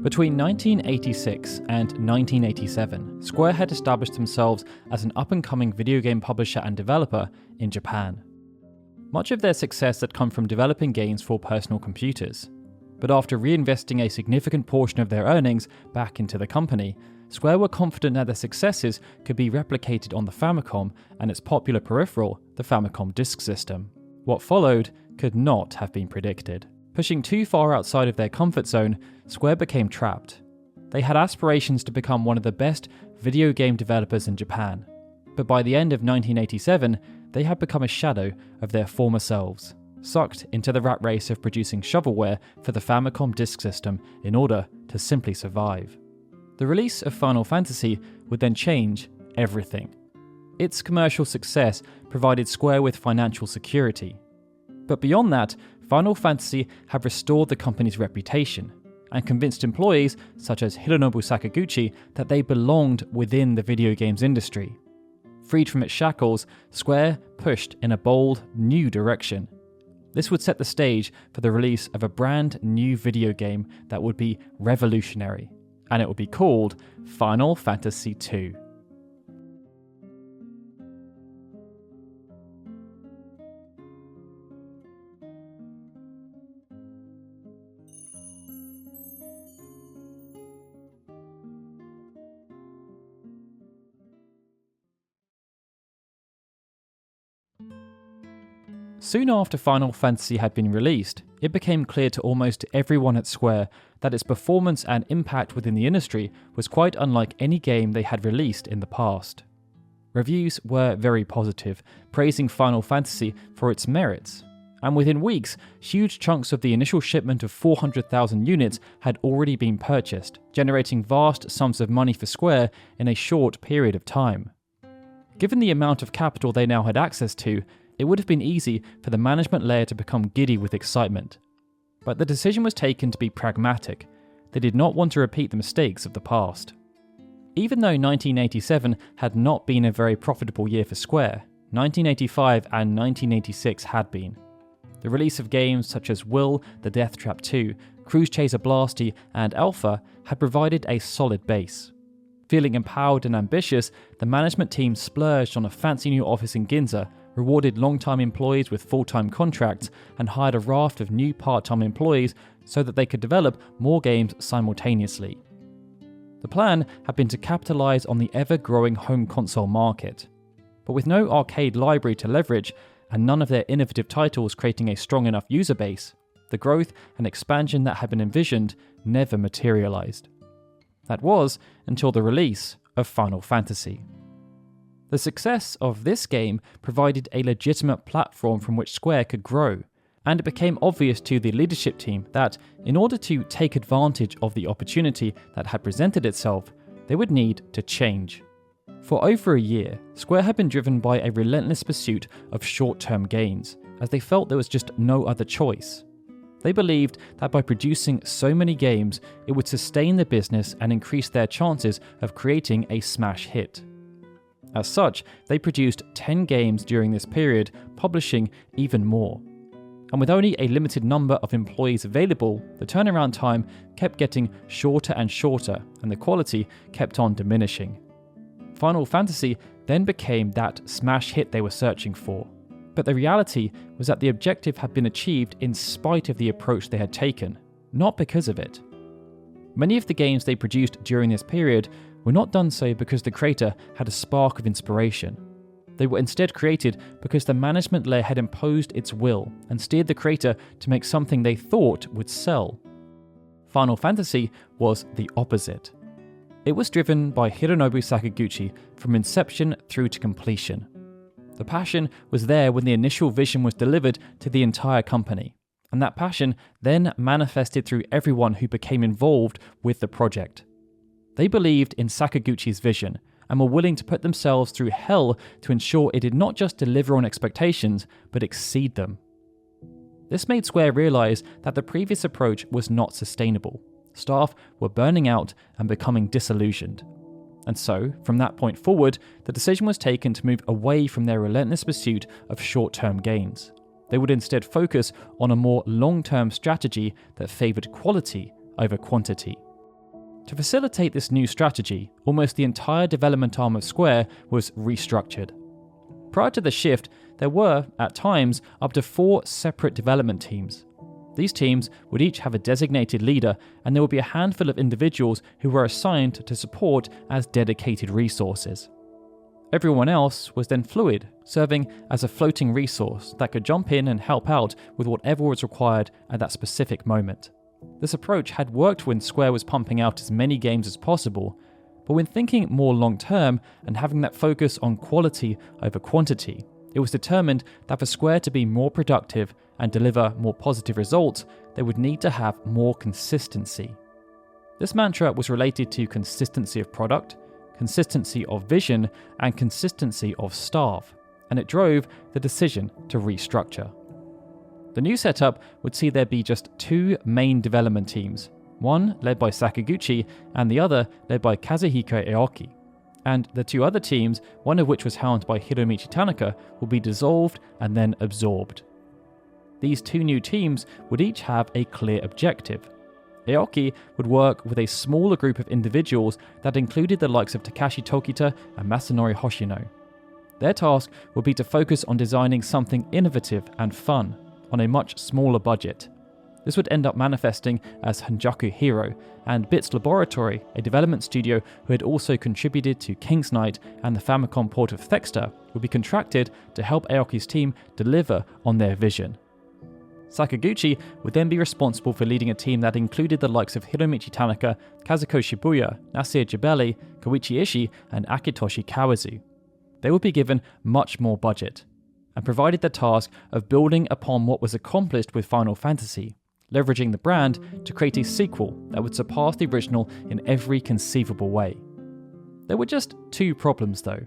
Between 1986 and 1987, Square had established themselves as an up-and-coming video game publisher and developer in Japan. Much of their success had come from developing games for personal computers. But after reinvesting a significant portion of their earnings back into the company, Square were confident that their successes could be replicated on the Famicom and its popular peripheral, the Famicom Disk System. What followed could not have been predicted. Pushing too far outside of their comfort zone, Square became trapped. They had aspirations to become one of the best video game developers in Japan, but by the end of 1987, they had become a shadow of their former selves, sucked into the rat race of producing shovelware for the Famicom Disk System in order to simply survive. The release of Final Fantasy would then change everything. Its commercial success provided Square with financial security. But beyond that, Final Fantasy had restored the company's reputation and convinced employees such as Hironobu Sakaguchi that they belonged within the video games industry. Freed from its shackles, Square pushed in a bold, new direction. This would set the stage for the release of a brand new video game that would be revolutionary, and it would be called Final Fantasy II. Soon after Final Fantasy had been released, it became clear to almost everyone at Square that its performance and impact within the industry was quite unlike any game they had released in the past. Reviews were very positive, praising Final Fantasy for its merits, and within weeks, huge chunks of the initial shipment of 400,000 units had already been purchased, generating vast sums of money for Square in a short period of time. Given the amount of capital they now had access to, it would have been easy for the management layer to become giddy with excitement. But the decision was taken to be pragmatic. They did not want to repeat the mistakes of the past. Even though 1987 had not been a very profitable year for Square, 1985 and 1986 had been. The release of games such as Will, The Death Trap 2, Cruise Chaser Blasty, and Alpha had provided a solid base. Feeling empowered and ambitious, the management team splurged on a fancy new office in Ginza, rewarded long-time employees with full-time contracts, and hired a raft of new part-time employees so that they could develop more games simultaneously. The plan had been to capitalize on the ever-growing home console market. But with no arcade library to leverage, and none of their innovative titles creating a strong enough user base, the growth and expansion that had been envisioned never materialized. That was until the release of Final Fantasy. The success of this game provided a legitimate platform from which Square could grow, and it became obvious to the leadership team that, in order to take advantage of the opportunity that had presented itself, they would need to change. For over a year, Square had been driven by a relentless pursuit of short-term gains, as they felt there was just no other choice. They believed that by producing so many games, it would sustain the business and increase their chances of creating a smash hit. As such, they produced 10 games during this period, publishing even more. And with only a limited number of employees available, the turnaround time kept getting shorter and shorter, and the quality kept on diminishing. Final Fantasy then became that smash hit they were searching for. But the reality was that the objective had been achieved in spite of the approach they had taken, not because of it. Many of the games they produced during this period were not done so because the creator had a spark of inspiration. They were instead created because the management layer had imposed its will and steered the creator to make something they thought would sell. Final Fantasy was the opposite. It was driven by Hironobu Sakaguchi from inception through to completion. The passion was there when the initial vision was delivered to the entire company, and that passion then manifested through everyone who became involved with the project. They believed in Sakaguchi's vision and were willing to put themselves through hell to ensure it did not just deliver on expectations, but exceed them. This made Square realize that the previous approach was not sustainable. Staff were burning out and becoming disillusioned. And so, from that point forward, the decision was taken to move away from their relentless pursuit of short-term gains. They would instead focus on a more long-term strategy that favoured quality over quantity. To facilitate this new strategy, almost the entire development arm of Square was restructured. Prior to the shift, there were, at times, up to 4 separate development teams. These teams would each have a designated leader, and there would be a handful of individuals who were assigned to support as dedicated resources. Everyone else was then fluid, serving as a floating resource that could jump in and help out with whatever was required at that specific moment. This approach had worked when Square was pumping out as many games as possible, but when thinking more long-term and having that focus on quality over quantity, it was determined that for Square to be more productive and deliver more positive results, they would need to have more consistency. This mantra was related to consistency of product, consistency of vision, and consistency of staff, and it drove the decision to restructure. The new setup would see there be just 2 main development teams, one led by Sakaguchi and the other led by Kazuhiko Aoki. And the 2 other teams, one of which was helmed by Hiromichi Tanaka, will be dissolved and then absorbed. These 2 new teams would each have a clear objective. Aoki would work with a smaller group of individuals that included the likes of Takashi Tokita and Masanori Hoshino. Their task would be to focus on designing something innovative and fun, on a much smaller budget. This would end up manifesting as Hanjaku Hero, and Bits Laboratory, a development studio who had also contributed to King's Knight and the Famicom port of Thexter, would be contracted to help Aoki's team deliver on their vision. Sakaguchi would then be responsible for leading a team that included the likes of Hiromichi Tanaka, Kazuko Shibuya, Nasir Jabeli, Koichi Ishii, and Akitoshi Kawazu. They would be given much more budget, and provided the task of building upon what was accomplished with Final Fantasy, leveraging the brand to create a sequel that would surpass the original in every conceivable way. There were just 2 problems though.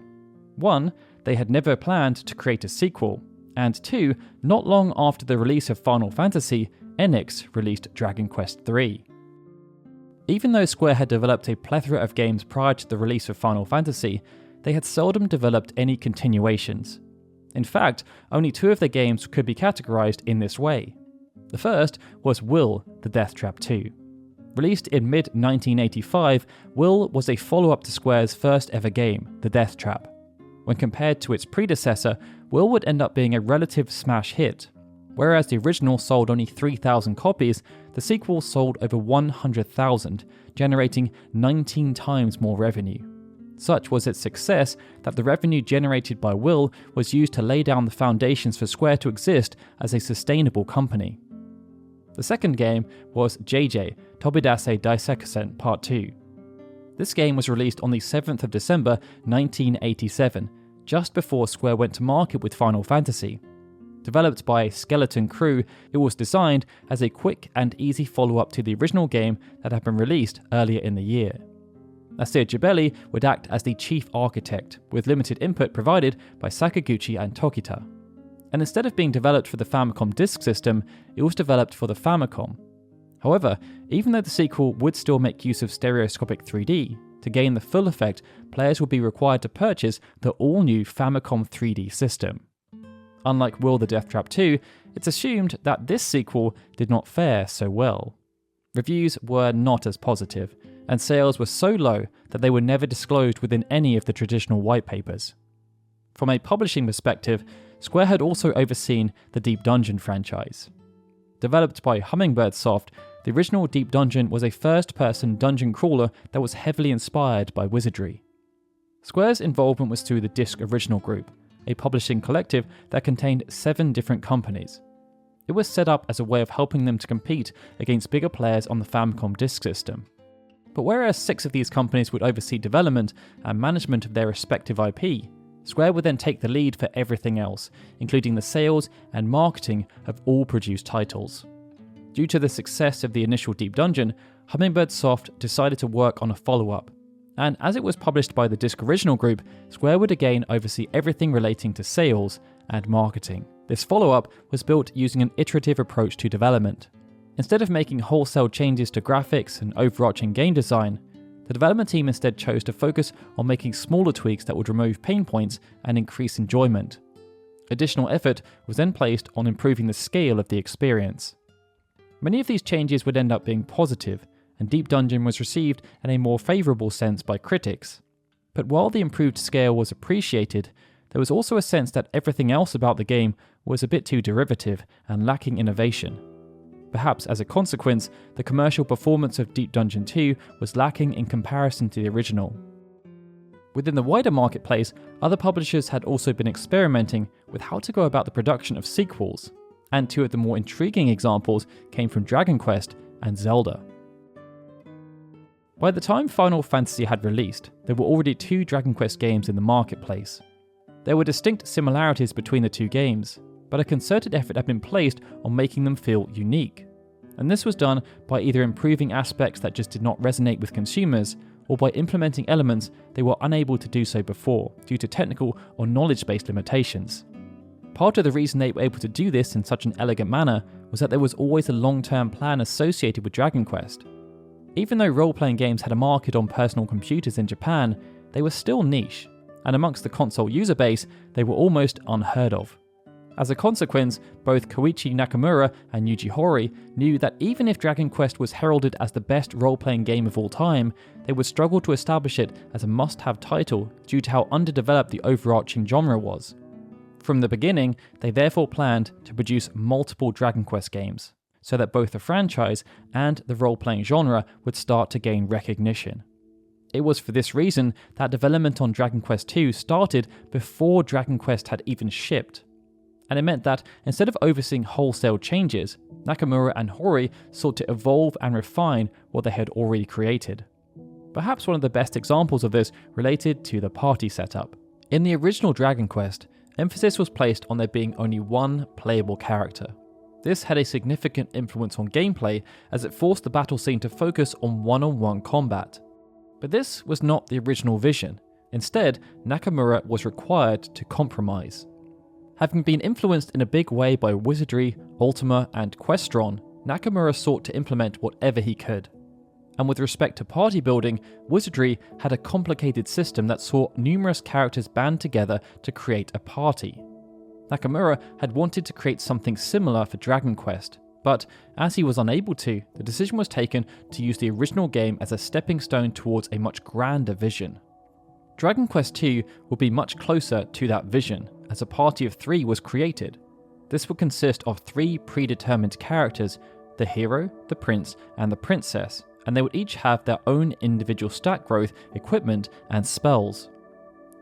1, they had never planned to create a sequel, and 2, not long after the release of Final Fantasy, Enix released Dragon Quest III. Even though Square had developed a plethora of games prior to the release of Final Fantasy, they had seldom developed any continuations. In fact, only 2 of their games could be categorized in this way. The first was Will: The Death Trap 2. Released in mid-1985, Will was a follow-up to Square's first ever game, The Death Trap. When compared to its predecessor, Will would end up being a relative smash hit. Whereas the original sold only 3,000 copies, the sequel sold over 100,000, generating 19 times more revenue. Such was its success that the revenue generated by Will was used to lay down the foundations for Square to exist as a sustainable company. The second game was JJ: Tobidase Daisekusen Part 2. This game was released on the 7th of December 1987, just before Square went to market with Final Fantasy. Developed by a skeleton crew, it was designed as a quick and easy follow-up to the original game that had been released earlier in the year. Nasir Jabeli would act as the chief architect, with limited input provided by Sakaguchi and Tokita. And instead of being developed for the Famicom Disk System, it was developed for the Famicom. However, even though the sequel would still make use of stereoscopic 3D, to gain the full effect, players would be required to purchase the all-new Famicom 3D system. Unlike Will: The Death Trap 2, it's assumed that this sequel did not fare so well. Reviews were not as positive, and sales were so low that they were never disclosed within any of the traditional white papers. From a publishing perspective, Square had also overseen the Deep Dungeon franchise. Developed by Hummingbird Soft, the original Deep Dungeon was a first-person dungeon crawler that was heavily inspired by wizardry. Square's involvement was through the Disc Original Group, a publishing collective that contained 7 different companies. It was set up as a way of helping them to compete against bigger players on the Famicom Disk System. But whereas 6 of these companies would oversee development and management of their respective IP, Square would then take the lead for everything else, including the sales and marketing of all produced titles. Due to the success of the initial Deep Dungeon, Hummingbird Soft decided to work on a follow-up, and as it was published by the Disc Original Group, Square would again oversee everything relating to sales and marketing. This follow-up was built using an iterative approach to development. Instead of making wholesale changes to graphics and overarching game design, the development team instead chose to focus on making smaller tweaks that would remove pain points and increase enjoyment. Additional effort was then placed on improving the scale of the experience. Many of these changes would end up being positive, and Deep Dungeon was received in a more favourable sense by critics. But while the improved scale was appreciated, there was also a sense that everything else about the game was a bit too derivative and lacking innovation. Perhaps as a consequence, the commercial performance of Deep Dungeon 2 was lacking in comparison to the original. Within the wider marketplace, other publishers had also been experimenting with how to go about the production of sequels, and two of the more intriguing examples came from Dragon Quest and Zelda. By the time Final Fantasy had released, there were already 2 Dragon Quest games in the marketplace. There were distinct similarities between the 2 games, but a concerted effort had been placed on making them feel unique. And this was done by either improving aspects that just did not resonate with consumers, or by implementing elements they were unable to do so before, due to technical or knowledge-based limitations. Part of the reason they were able to do this in such an elegant manner was that there was always a long-term plan associated with Dragon Quest. Even though role-playing games had a market on personal computers in Japan, they were still niche, and amongst the console user base, they were almost unheard of. As a consequence, both Koichi Nakamura and Yuji Horii knew that even if Dragon Quest was heralded as the best role-playing game of all time, they would struggle to establish it as a must-have title due to how underdeveloped the overarching genre was. From the beginning, they therefore planned to produce multiple Dragon Quest games, so that both the franchise and the role-playing genre would start to gain recognition. It was for this reason that development on Dragon Quest II started before Dragon Quest had even shipped. And it meant that instead of overseeing wholesale changes, Nakamura and Horii sought to evolve and refine what they had already created. Perhaps one of the best examples of this related to the party setup. In the original Dragon Quest, emphasis was placed on there being only one playable character. This had a significant influence on gameplay as it forced the battle scene to focus on one-on-one combat. But this was not the original vision. Instead, Nakamura was required to compromise. Having been influenced in a big way by Wizardry, Ultima, and Questron, Nakamura sought to implement whatever he could. And with respect to party building, Wizardry had a complicated system that saw numerous characters band together to create a party. Nakamura had wanted to create something similar for Dragon Quest, but as he was unable to, the decision was taken to use the original game as a stepping stone towards a much grander vision. Dragon Quest II would be much closer to that vision, as a party of 3 was created. This would consist of 3 predetermined characters, the hero, the prince, and the princess, and they would each have their own individual stat growth, equipment, and spells.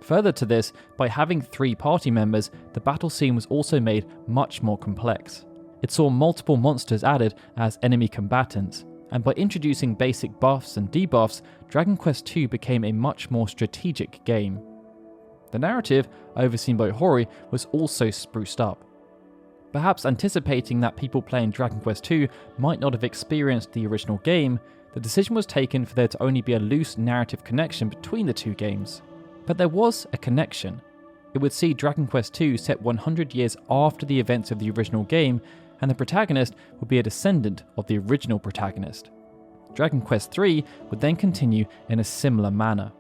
Further to this, by having 3 party members, the battle scene was also made much more complex. It saw multiple monsters added as enemy combatants, and by introducing basic buffs and debuffs, Dragon Quest II became a much more strategic game. The narrative, overseen by Horii, was also spruced up. Perhaps anticipating that people playing Dragon Quest II might not have experienced the original game, the decision was taken for there to only be a loose narrative connection between the 2 games. But there was a connection. It would see Dragon Quest II set 100 years after the events of the original game, and the protagonist would be a descendant of the original protagonist. Dragon Quest III would then continue in a similar manner.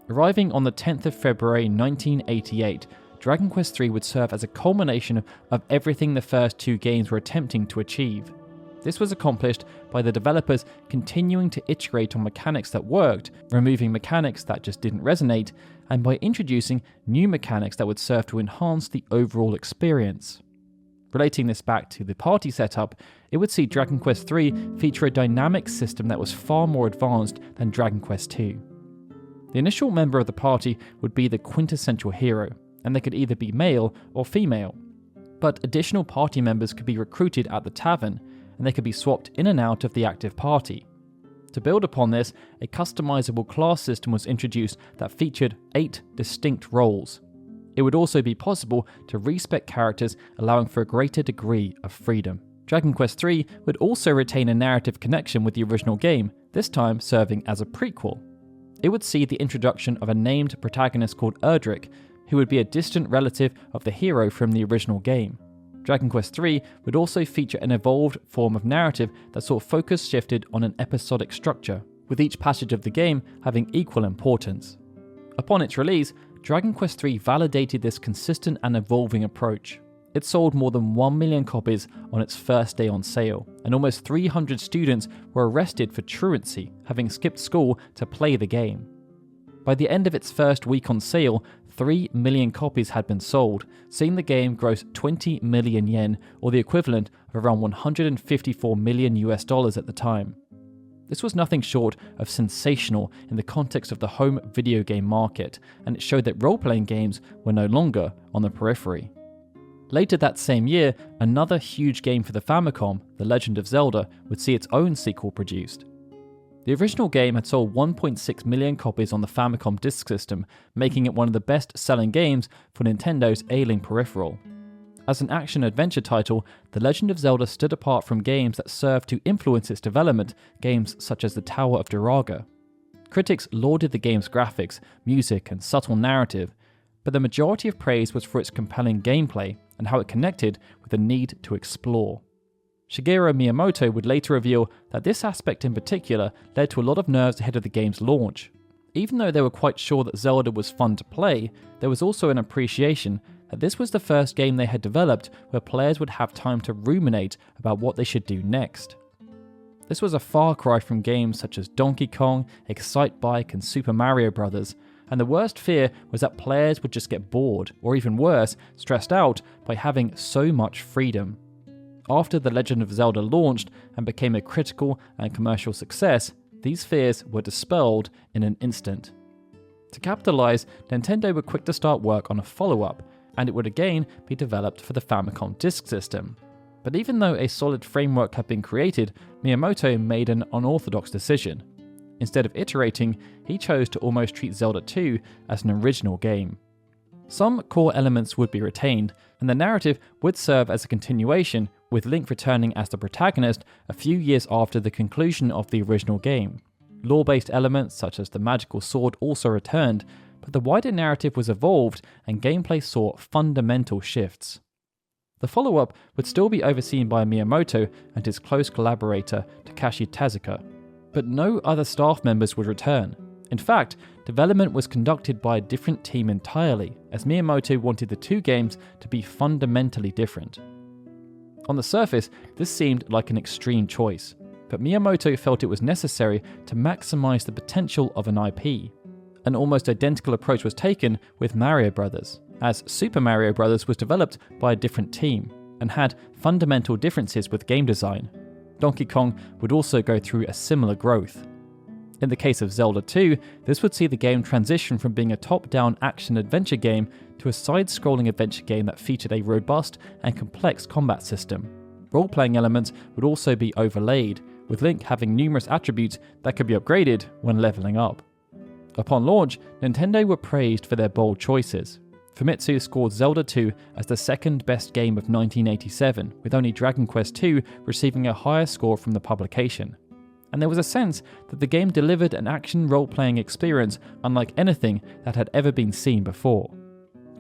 Arriving on the 10th of February 1988, Dragon Quest III would serve as a culmination of everything the first 2 games were attempting to achieve. This was accomplished by the developers continuing to iterate on mechanics that worked, removing mechanics that just didn't resonate, and by introducing new mechanics that would serve to enhance the overall experience. Relating this back to the party setup, it would see Dragon Quest III feature a dynamic system that was far more advanced than Dragon Quest II. The initial member of the party would be the quintessential hero, and they could either be male or female. But additional party members could be recruited at the tavern, and they could be swapped in and out of the active party. To build upon this, a customizable class system was introduced that featured 8 distinct roles. It would also be possible to respec characters, allowing for a greater degree of freedom. Dragon Quest III would also retain a narrative connection with the original game, this time serving as a prequel. It would see the introduction of a named protagonist called Erdrick, who would be a distant relative of the hero from the original game. Dragon Quest III would also feature an evolved form of narrative that saw focus shifted on an episodic structure, with each passage of the game having equal importance. Upon its release, Dragon Quest III validated this consistent and evolving approach. It sold more than 1 million copies on its first day on sale, and almost 300 students were arrested for truancy, having skipped school to play the game. By the end of its first week on sale, 3 million copies had been sold, seeing the game gross 20 million yen, or the equivalent of around $154 million at the time. This was nothing short of sensational in the context of the home video game market, and it showed that role-playing games were no longer on the periphery. Later that same year, another huge game for the Famicom, The Legend of Zelda, would see its own sequel produced. The original game had sold 1.6 million copies on the Famicom disk system, making it one of the best-selling games for Nintendo's ailing peripheral. As an action-adventure title, The Legend of Zelda stood apart from games that served to influence its development, games such as The Tower of Duraga. Critics lauded the game's graphics, music, and subtle narrative, but the majority of praise was for its compelling gameplay and how it connected with the need to explore. Shigeru Miyamoto would later reveal that this aspect in particular led to a lot of nerves ahead of the game's launch. Even though they were quite sure that Zelda was fun to play, there was also an appreciation that this was the first game they had developed where players would have time to ruminate about what they should do next. This was a far cry from games such as Donkey Kong, Excitebike, and Super Mario Bros., and the worst fear was that players would just get bored, or even worse, stressed out by having so much freedom. After The Legend of Zelda launched and became a critical and commercial success, these fears were dispelled in an instant. To capitalize, Nintendo were quick to start work on a follow-up, and it would again be developed for the Famicom disk system. But even though a solid framework had been created, Miyamoto made an unorthodox decision. Instead of iterating, he chose to almost treat Zelda 2 as an original game. Some core elements would be retained, and the narrative would serve as a continuation, with Link returning as the protagonist a few years after the conclusion of the original game. Lore-based elements such as the magical sword also returned, but the wider narrative was evolved and gameplay saw fundamental shifts. The follow-up would still be overseen by Miyamoto and his close collaborator Takashi Tezuka, but no other staff members would return. In fact, development was conducted by a different team entirely, as Miyamoto wanted the two games to be fundamentally different. On the surface, this seemed like an extreme choice, but Miyamoto felt it was necessary to maximize the potential of an IP. An almost identical approach was taken with Mario Bros., as Super Mario Bros. Was developed by a different team, and had fundamental differences with game design. Donkey Kong would also go through a similar growth. In the case of Zelda 2, this would see the game transition from being a top-down action-adventure game to a side-scrolling adventure game that featured a robust and complex combat system. Role-playing elements would also be overlaid, with Link having numerous attributes that could be upgraded when leveling up. Upon launch, Nintendo were praised for their bold choices. Famitsu scored Zelda 2 as the second best game of 1987, with only Dragon Quest II receiving a higher score from the publication. And there was a sense that the game delivered an action role-playing experience unlike anything that had ever been seen before.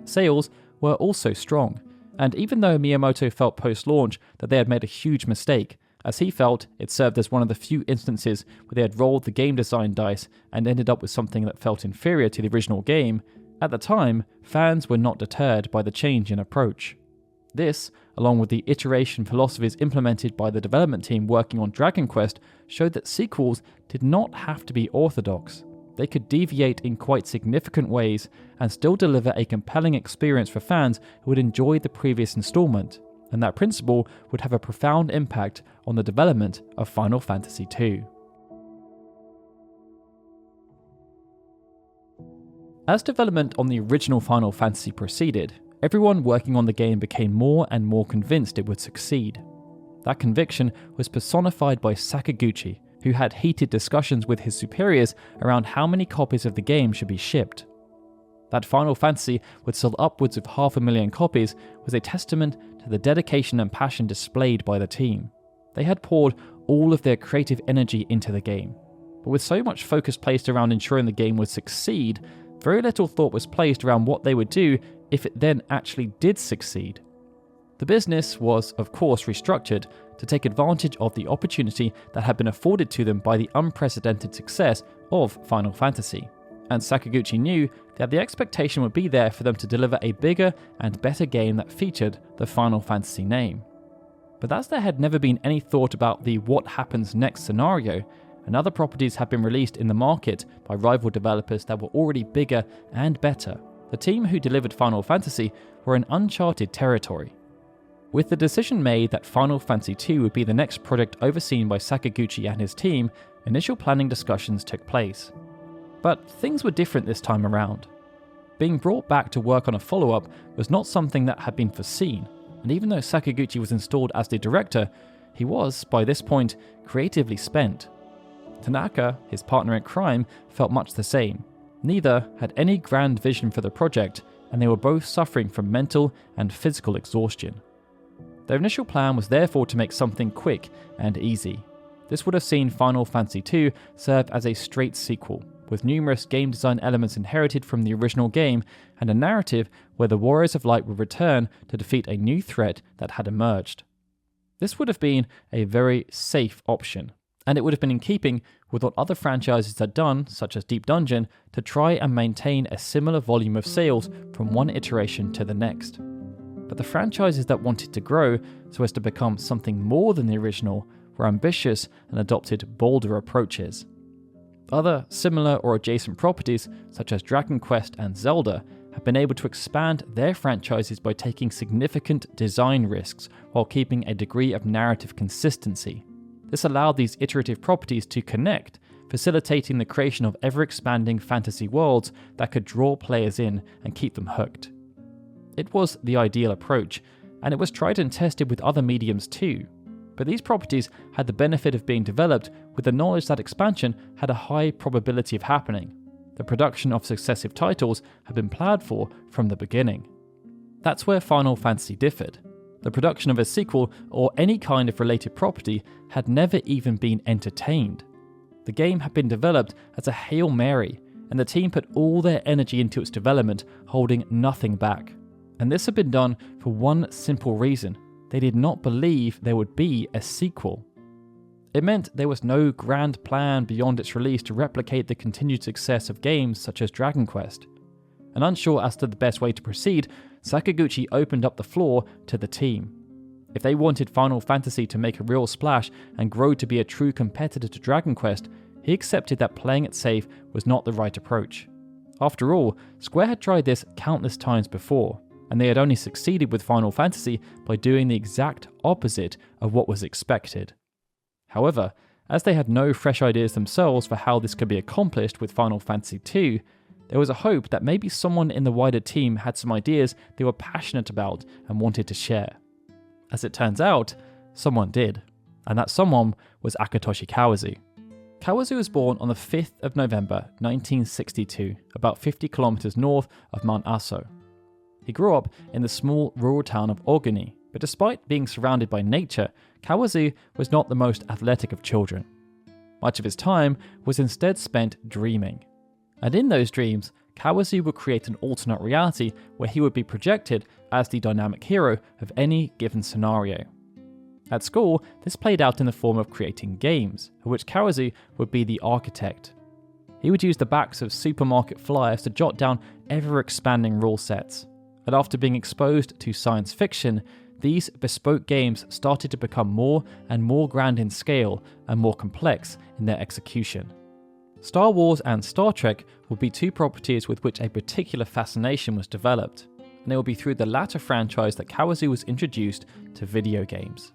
Sales were also strong, and even though Miyamoto felt post-launch that they had made a huge mistake, as he felt it served as one of the few instances where they had rolled the game design dice and ended up with something that felt inferior to the original game, at the time, fans were not deterred by the change in approach. This, along with the iteration philosophies implemented by the development team working on Dragon Quest, showed that sequels did not have to be orthodox. They could deviate in quite significant ways and still deliver a compelling experience for fans who would enjoy the previous installment, and that principle would have a profound impact on the development of Final Fantasy II. As development on the original Final Fantasy proceeded, everyone working on the game became more and more convinced it would succeed. That conviction was personified by Sakaguchi, who had heated discussions with his superiors around how many copies of the game should be shipped. That Final Fantasy would sell upwards of 500,000 copies was a testament to the dedication and passion displayed by the team. They had poured all of their creative energy into the game, but with so much focus placed around ensuring the game would succeed, very little thought was placed around what they would do if it then actually did succeed. The business was, of course, restructured to take advantage of the opportunity that had been afforded to them by the unprecedented success of Final Fantasy. and Sakaguchi knew that the expectation would be there for them to deliver a bigger and better game that featured the Final Fantasy name. But as there had never been any thought about the what happens next scenario, and other properties had been released in the market by rival developers that were already bigger and better, the team who delivered Final Fantasy were in uncharted territory. With the decision made that Final Fantasy II would be the next project overseen by Sakaguchi and his team, initial planning discussions took place. But things were different this time around. Being brought back to work on a follow-up was not something that had been foreseen, and even though Sakaguchi was installed as the director, he was, by this point, creatively spent. Tanaka, his partner in crime, felt much the same. Neither had any grand vision for the project, and they were both suffering from mental and physical exhaustion. Their initial plan was therefore to make something quick and easy. This would have seen Final Fantasy II serve as a straight sequel, with numerous game design elements inherited from the original game and a narrative where the Warriors of Light would return to defeat a new threat that had emerged. This would have been a very safe option, and it would have been in keeping with what other franchises had done, such as Deep Dungeon, to try and maintain a similar volume of sales from one iteration to the next. But the franchises that wanted to grow so as to become something more than the original were ambitious and adopted bolder approaches. Other similar or adjacent properties, such as Dragon Quest and Zelda, have been able to expand their franchises by taking significant design risks while keeping a degree of narrative consistency. This allowed these iterative properties to connect, facilitating the creation of ever-expanding fantasy worlds that could draw players in and keep them hooked. It was the ideal approach, and it was tried and tested with other mediums too. But these properties had the benefit of being developed with the knowledge that expansion had a high probability of happening. The production of successive titles had been planned for from the beginning. That's where Final Fantasy differed. The production of a sequel or any kind of related property had never even been entertained. The game had been developed as a Hail Mary, and the team put all their energy into its development, holding nothing back. And this had been done for one simple reason: they did not believe there would be a sequel. It meant there was no grand plan beyond its release to replicate the continued success of games such as Dragon Quest. And unsure as to the best way to proceed, Sakaguchi opened up the floor to the team. If they wanted Final Fantasy to make a real splash and grow to be a true competitor to Dragon Quest, he accepted that playing it safe was not the right approach. After all, Square had tried this countless times before, and they had only succeeded with Final Fantasy by doing the exact opposite of what was expected. However, as they had no fresh ideas themselves for how this could be accomplished with Final Fantasy II, there was a hope that maybe someone in the wider team had some ideas they were passionate about and wanted to share. As it turns out, someone did, and that someone was Akitoshi Kawazu. Kawazu was born on the 5th of November 1962, about 50 kilometers north of Mount Aso. He grew up in the small rural town of Oguni, but despite being surrounded by nature, Kawazu was not the most athletic of children. Much of his time was instead spent dreaming. And in those dreams, Kawazu would create an alternate reality where he would be projected as the dynamic hero of any given scenario. At school, this played out in the form of creating games, of which Kawazu would be the architect. He would use the backs of supermarket flyers to jot down ever-expanding rule sets. And after being exposed to science fiction, these bespoke games started to become more and more grand in scale and more complex in their execution. Star Wars and Star Trek would be two properties with which a particular fascination was developed, and it would be through the latter franchise that Kawazu was introduced to video games.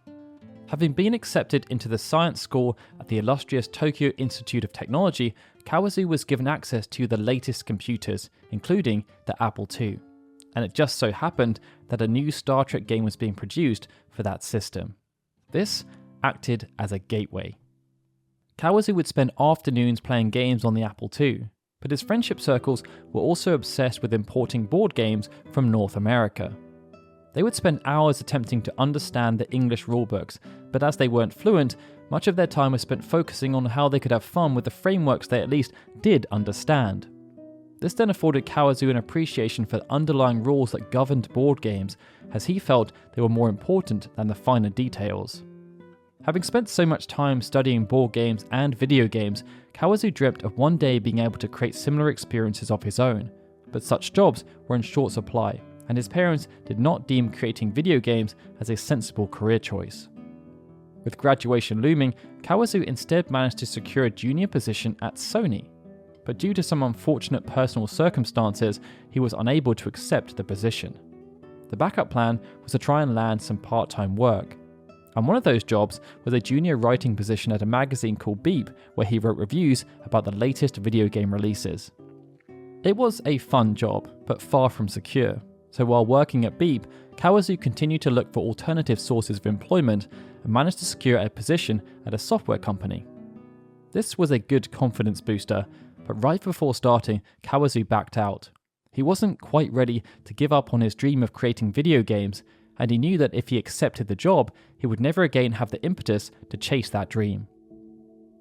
Having been accepted into the science school at the illustrious Tokyo Institute of Technology, Kawazu was given access to the latest computers, including the Apple II. And it just so happened that a new Star Trek game was being produced for that system. This acted as a gateway. Kawazu would spend afternoons playing games on the Apple II, but his friendship circles were also obsessed with importing board games from North America. They would spend hours attempting to understand the English rulebooks, but as they weren't fluent, much of their time was spent focusing on how they could have fun with the frameworks they at least did understand. This then afforded Kawazu an appreciation for the underlying rules that governed board games, as he felt they were more important than the finer details. Having spent so much time studying board games and video games, Kawazu dreamt of one day being able to create similar experiences of his own. But such jobs were in short supply, and his parents did not deem creating video games as a sensible career choice. With graduation looming, Kawazu instead managed to secure a junior position at Sony. But due to some unfortunate personal circumstances, he was unable to accept the position. The backup plan was to try and land some part-time work. And one of those jobs was a junior writing position at a magazine called Beep, where he wrote reviews about the latest video game releases. It was a fun job, but far from secure. So while working at Beep, Kawazu continued to look for alternative sources of employment and managed to secure a position at a software company. This was a good confidence booster, but right before starting, Kawazu backed out. He wasn't quite ready to give up on his dream of creating video games, and he knew that if he accepted the job, he would never again have the impetus to chase that dream.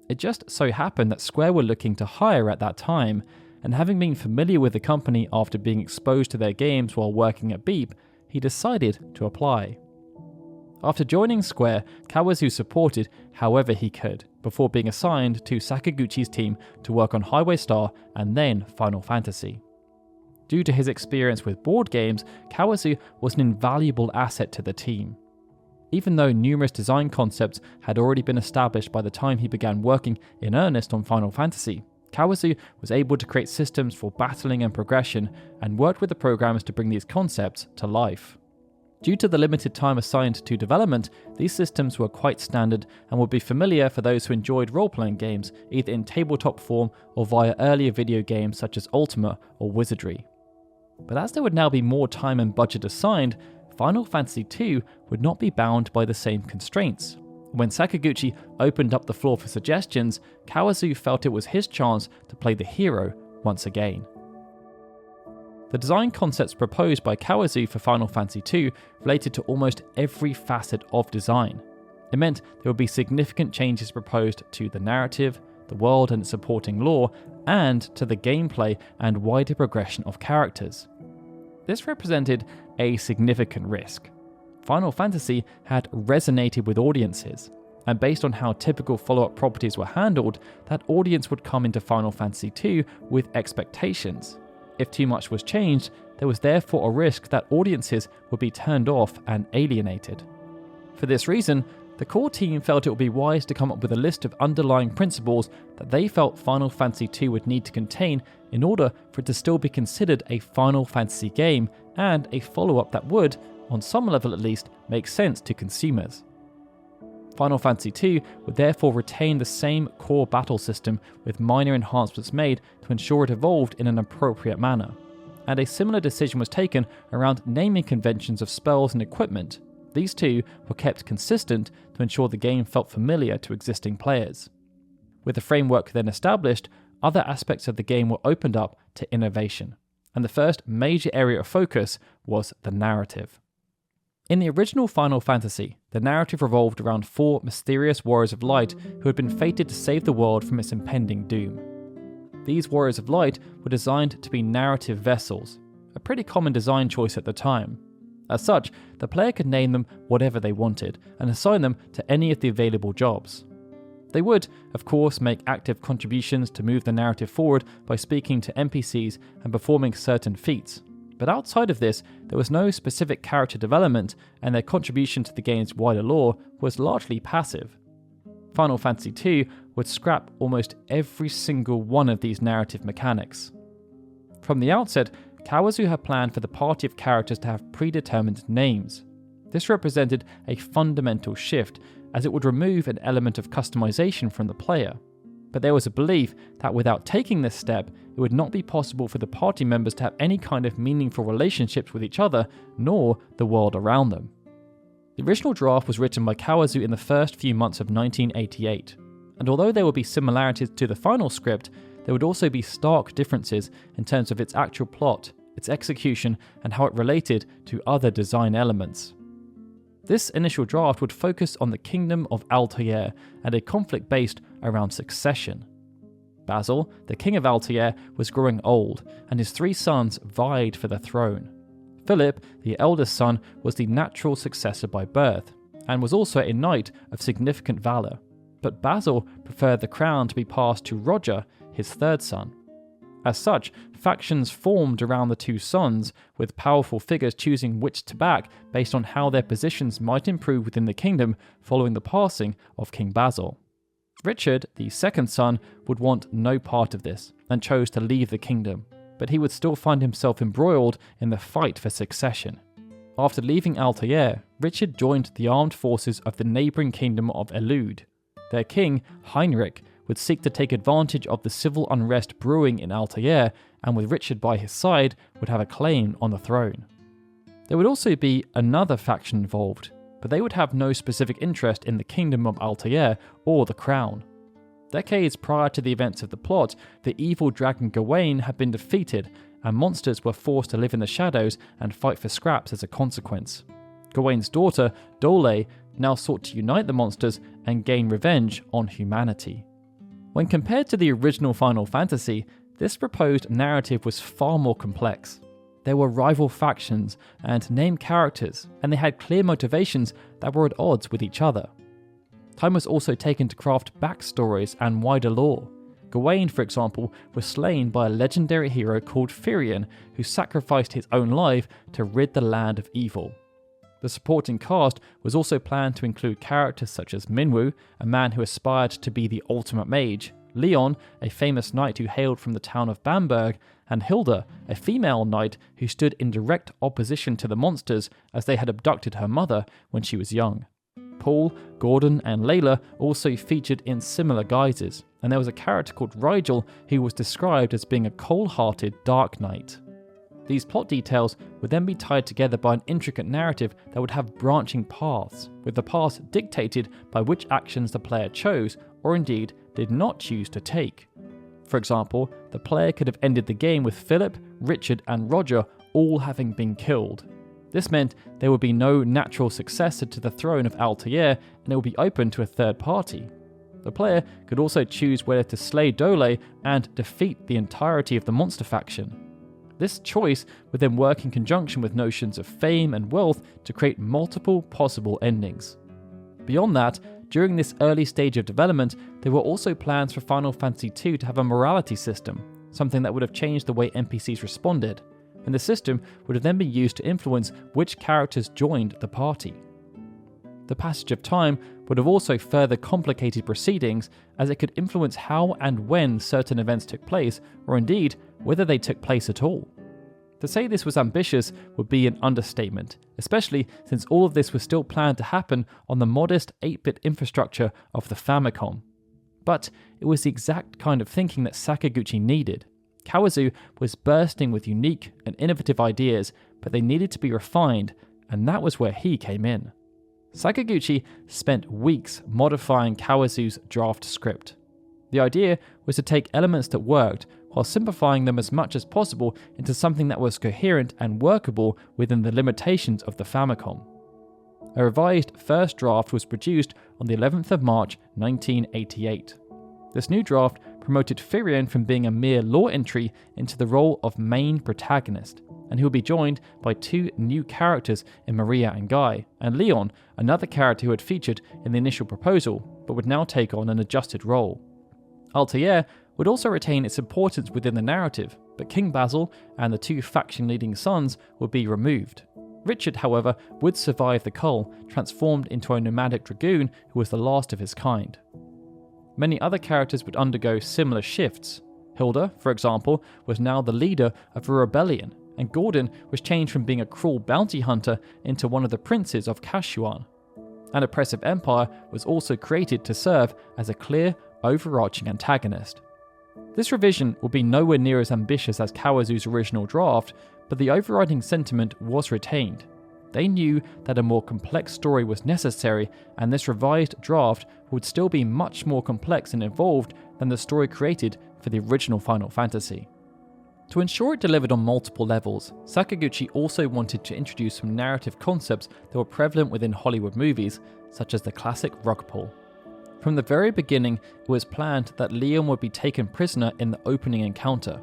It just so happened that Square were looking to hire at that time, and having been familiar with the company after being exposed to their games while working at Beep, he decided to apply. After joining Square, Kawazu supported however he could, before being assigned to Sakaguchi's team to work on Highway Star and then Final Fantasy. Due to his experience with board games, Kawazu was an invaluable asset to the team. Even though numerous design concepts had already been established by the time he began working in earnest on Final Fantasy, Kawazu was able to create systems for battling and progression and worked with the programmers to bring these concepts to life. Due to the limited time assigned to development, these systems were quite standard and would be familiar for those who enjoyed role-playing games, either in tabletop form or via earlier video games such as Ultima or Wizardry. But as there would now be more time and budget assigned, Final Fantasy II would not be bound by the same constraints. When Sakaguchi opened up the floor for suggestions, Kawazu felt it was his chance to play the hero once again. The design concepts proposed by Kawazu for Final Fantasy II related to almost every facet of design. It meant there would be significant changes proposed to the narrative, the world and its supporting lore, and to the gameplay and wider progression of characters. This represented a significant risk. Final Fantasy had resonated with audiences, and based on how typical follow-up properties were handled, that audience would come into Final Fantasy II with expectations. If too much was changed, there was therefore a risk that audiences would be turned off and alienated. For this reason, the core team felt it would be wise to come up with a list of underlying principles that they felt Final Fantasy II would need to contain in order for it to still be considered a Final Fantasy game and a follow-up that would, on some level at least, make sense to consumers. Final Fantasy II would therefore retain the same core battle system with minor enhancements made to ensure it evolved in an appropriate manner. And a similar decision was taken around naming conventions of spells and equipment. These two were kept consistent to ensure the game felt familiar to existing players. With the framework then established, other aspects of the game were opened up to innovation, and the first major area of focus was the narrative. In the original Final Fantasy, the narrative revolved around 4 mysterious warriors of light who had been fated to save the world from its impending doom. These warriors of light were designed to be narrative vessels, a pretty common design choice at the time. As such, the player could name them whatever they wanted and assign them to any of the available jobs. They would, of course, make active contributions to move the narrative forward by speaking to NPCs and performing certain feats. But outside of this, there was no specific character development, and their contribution to the game's wider lore was largely passive. Final Fantasy II would scrap almost every single one of these narrative mechanics. From the outset, Kawazu had planned for the party of characters to have predetermined names. This represented a fundamental shift, as it would remove an element of customization from the player. But there was a belief that without taking this step, it would not be possible for the party members to have any kind of meaningful relationships with each other, nor the world around them. The original draft was written by Kawazu in the first few months of 1988, and although there would be similarities to the final script, there would also be stark differences in terms of its actual plot, its execution, and how it related to other design elements. This initial draft would focus on the Kingdom of Altair and a conflict based around succession. Basil, the king of Altair, was growing old, and his 3 sons vied for the throne. Philip, the eldest son, was the natural successor by birth, and was also a knight of significant valour. But Basil preferred the crown to be passed to Roger, his third son. As such, factions formed around the two sons, with powerful figures choosing which to back based on how their positions might improve within the kingdom following the passing of King Basil. Richard, the second son, would want no part of this and chose to leave the kingdom, but he would still find himself embroiled in the fight for succession. After leaving Altair, Richard joined the armed forces of the neighbouring kingdom of Elude. Their king, Heinrich, would seek to take advantage of the civil unrest brewing in Altair, and with Richard by his side, would have a claim on the throne. There would also be another faction involved, but they would have no specific interest in the kingdom of Altair or the crown. Decades prior to the events of the plot, the evil dragon Gawain had been defeated, and monsters were forced to live in the shadows and fight for scraps as a consequence. Gawain's daughter, Dole, now sought to unite the monsters and gain revenge on humanity. When compared to the original Final Fantasy, this proposed narrative was far more complex. There were rival factions and named characters, and they had clear motivations that were at odds with each other. Time was also taken to craft backstories and wider lore. Gawain, for example, was slain by a legendary hero called Firion, who sacrificed his own life to rid the land of evil. The supporting cast was also planned to include characters such as Minwu, a man who aspired to be the ultimate mage, Leon, a famous knight who hailed from the town of Bamberg, and Hilda, a female knight who stood in direct opposition to the monsters as they had abducted her mother when she was young. Paul, Gordon, and Layla also featured in similar guises, and there was a character called Rigel who was described as being a cold-hearted dark knight. These plot details would then be tied together by an intricate narrative that would have branching paths, with the paths dictated by which actions the player chose or indeed did not choose to take. For example, the player could have ended the game with Philip, Richard, and Roger all having been killed. This meant there would be no natural successor to the throne of Altair, and it would be open to a third party. The player could also choose whether to slay Dole and defeat the entirety of the monster faction. This choice would then work in conjunction with notions of fame and wealth to create multiple possible endings. Beyond that, during this early stage of development, there were also plans for Final Fantasy II to have a morality system, something that would have changed the way NPCs responded, and the system would have then been used to influence which characters joined the party. The passage of time would have also further complicated proceedings, as it could influence how and when certain events took place, or indeed whether they took place at all. To say this was ambitious would be an understatement, especially since all of this was still planned to happen on the modest 8-bit infrastructure of the Famicom. But it was the exact kind of thinking that Sakaguchi needed. Kawazu was bursting with unique and innovative ideas, but they needed to be refined, and that was where he came in. Sakaguchi spent weeks modifying Kawazu's draft script. The idea was to take elements that worked while simplifying them as much as possible into something that was coherent and workable within the limitations of the Famicom. A revised first draft was produced on the 11th of March 1988. This new draft promoted Firion from being a mere lore entry into the role of main protagonist, and he would be joined by two new characters in Maria and Guy, and Leon, another character who had featured in the initial proposal, but would now take on an adjusted role. Altair would also retain its importance within the narrative, but King Basil and the two faction-leading sons would be removed. Richard, however, would survive the cull, transformed into a nomadic dragoon who was the last of his kind. Many other characters would undergo similar shifts. Hilda, for example, was now the leader of a rebellion, and Gordon was changed from being a cruel bounty hunter into one of the princes of Kashuan. An oppressive empire was also created to serve as a clear, overarching antagonist. This revision would be nowhere near as ambitious as Kawazu's original draft, but the overriding sentiment was retained. They knew that a more complex story was necessary, and this revised draft would still be much more complex and involved than the story created for the original Final Fantasy. To ensure it delivered on multiple levels, Sakaguchi also wanted to introduce some narrative concepts that were prevalent within Hollywood movies, such as the classic rug pull. From the very beginning, it was planned that Leon would be taken prisoner in the opening encounter.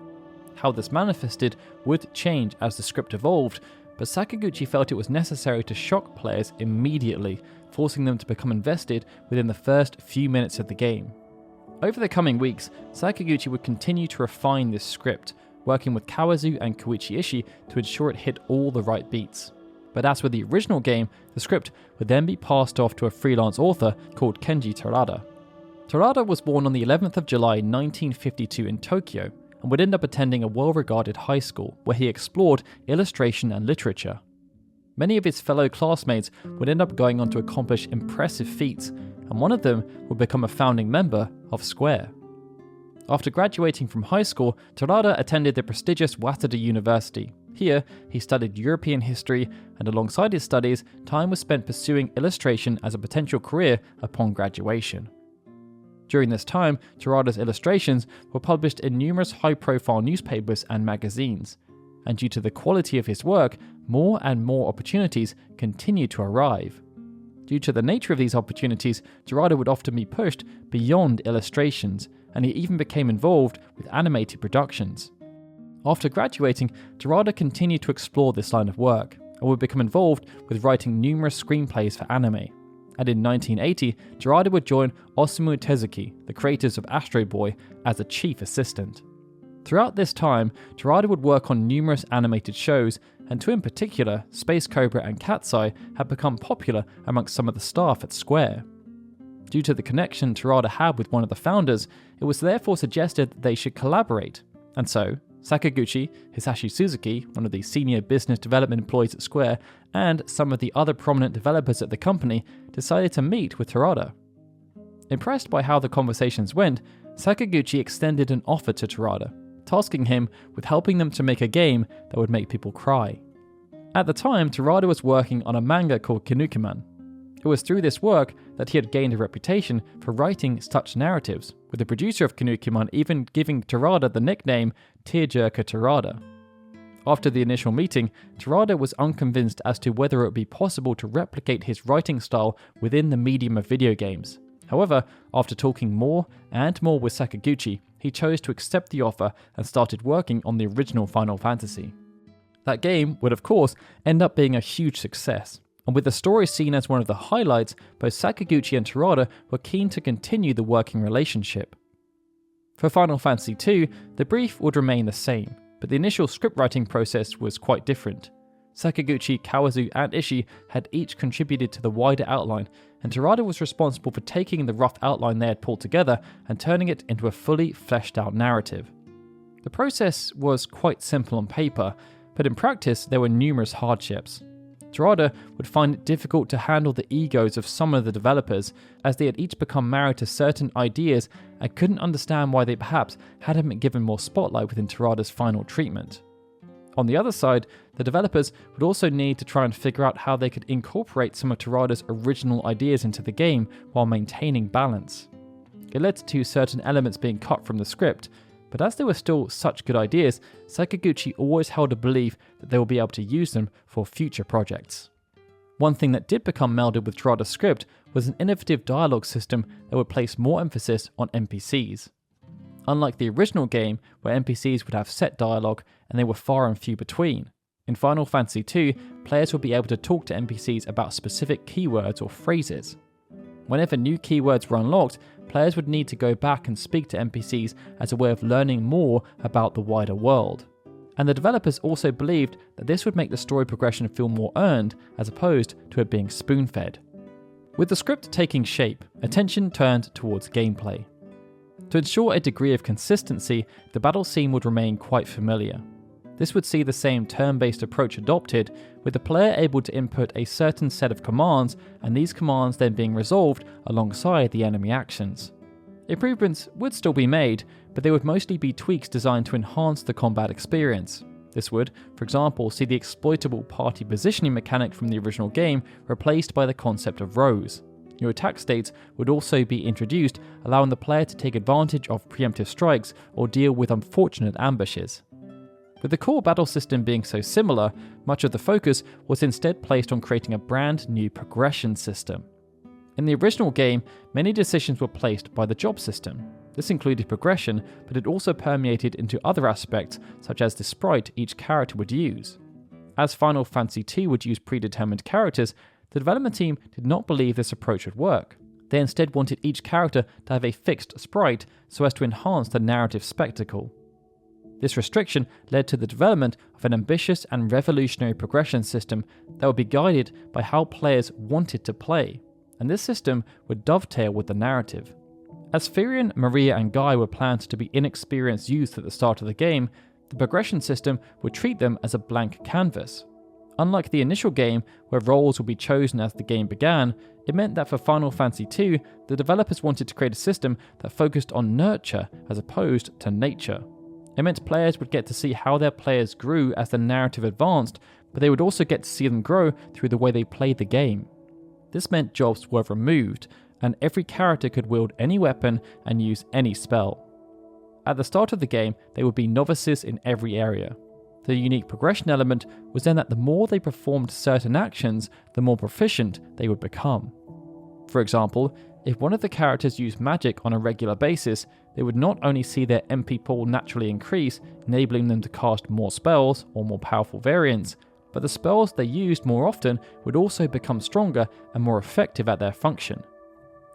How this manifested would change as the script evolved, but Sakaguchi felt it was necessary to shock players immediately, forcing them to become invested within the first few minutes of the game. Over the coming weeks, Sakaguchi would continue to refine this script, working with Kawazu and Koichi Ishii to ensure it hit all the right beats. But as with the original game, the script would then be passed off to a freelance author called Kenji Terada. Terada was born on the 11th of July 1952 in Tokyo, and would end up attending a well-regarded high school where he explored illustration and literature. Many of his fellow classmates would end up going on to accomplish impressive feats, and one of them would become a founding member of Square. After graduating from high school, Terada attended the prestigious Waseda University. Here, he studied European history, and alongside his studies, time was spent pursuing illustration as a potential career upon graduation. During this time, Terada's illustrations were published in numerous high-profile newspapers and magazines, and due to the quality of his work, more and more opportunities continued to arrive. Due to the nature of these opportunities, Terada would often be pushed beyond illustrations, and he even became involved with animated productions. After graduating, Terada continued to explore this line of work, and would become involved with writing numerous screenplays for anime. And in 1980, Terada would join Osamu Tezuki, the creators of Astro Boy, as a chief assistant. Throughout this time, Terada would work on numerous animated shows, and two in particular, Space Cobra and Cat's Eye, had become popular amongst some of the staff at Square. Due to the connection Terada had with one of the founders, it was therefore suggested that they should collaborate, and so Sakaguchi, Hisashi Suzuki, one of the senior business development employees at Square, and some of the other prominent developers at the company decided to meet with Terada. Impressed by how the conversations went, Sakaguchi extended an offer to Terada, tasking him with helping them to make a game that would make people cry. At the time, Terada was working on a manga called Kinukiman. It was through this work that he had gained a reputation for writing such narratives, with the producer of Kinukiman even giving Terada the nickname Tearjerker Terada. After the initial meeting, Terada was unconvinced as to whether it would be possible to replicate his writing style within the medium of video games. However, after talking more and more with Sakaguchi, he chose to accept the offer and started working on the original Final Fantasy. That game would of course end up being a huge success, and with the story seen as one of the highlights, both Sakaguchi and Terada were keen to continue the working relationship. For Final Fantasy II, the brief would remain the same, but the initial script writing process was quite different. Sakaguchi, Kawazu, and Ishii had each contributed to the wider outline, and Terada was responsible for taking the rough outline they had pulled together and turning it into a fully fleshed out narrative. The process was quite simple on paper, but in practice there were numerous hardships. Terada would find it difficult to handle the egos of some of the developers, as they had each become married to certain ideas and couldn't understand why they perhaps hadn't been given more spotlight within Terada's final treatment. On the other side, the developers would also need to try and figure out how they could incorporate some of Terada's original ideas into the game while maintaining balance. It led to certain elements being cut from the script, but as they were still such good ideas, Sakaguchi always held a belief that they would be able to use them for future projects. One thing that did become melded with Terada's script was an innovative dialogue system that would place more emphasis on NPCs. Unlike the original game, where NPCs would have set dialogue and they were far and few between, in Final Fantasy II, players would be able to talk to NPCs about specific keywords or phrases. Whenever new keywords were unlocked, players would need to go back and speak to NPCs as a way of learning more about the wider world. And the developers also believed that this would make the story progression feel more earned as opposed to it being spoon-fed. With the script taking shape, attention turned towards gameplay. To ensure a degree of consistency, the battle scene would remain quite familiar. This would see the same turn-based approach adopted, with the player able to input a certain set of commands, and these commands then being resolved alongside the enemy actions. Improvements would still be made, but they would mostly be tweaks designed to enhance the combat experience. This would, for example, see the exploitable party positioning mechanic from the original game replaced by the concept of rows. New attack states would also be introduced, allowing the player to take advantage of preemptive strikes or deal with unfortunate ambushes. With the core battle system being so similar, much of the focus was instead placed on creating a brand new progression system. In the original game, many decisions were placed by the job system. This included progression, but it also permeated into other aspects, such as the sprite each character would use. As Final Fantasy II would use predetermined characters, the development team did not believe this approach would work. They instead wanted each character to have a fixed sprite so as to enhance the narrative spectacle. This restriction led to the development of an ambitious and revolutionary progression system that would be guided by how players wanted to play, and this system would dovetail with the narrative. As Firion, Maria and Guy were planned to be inexperienced youths at the start of the game, the progression system would treat them as a blank canvas. Unlike the initial game, where roles would be chosen as the game began, it meant that for Final Fantasy II, the developers wanted to create a system that focused on nurture as opposed to nature. It meant players would get to see how their players grew as the narrative advanced, but they would also get to see them grow through the way they played the game. This meant jobs were removed, and every character could wield any weapon and use any spell. At the start of the game, they would be novices in every area. The unique progression element was then that the more they performed certain actions, the more proficient they would become. For example, if one of the characters used magic on a regular basis, they would not only see their MP pool naturally increase, enabling them to cast more spells or more powerful variants, but the spells they used more often would also become stronger and more effective at their function.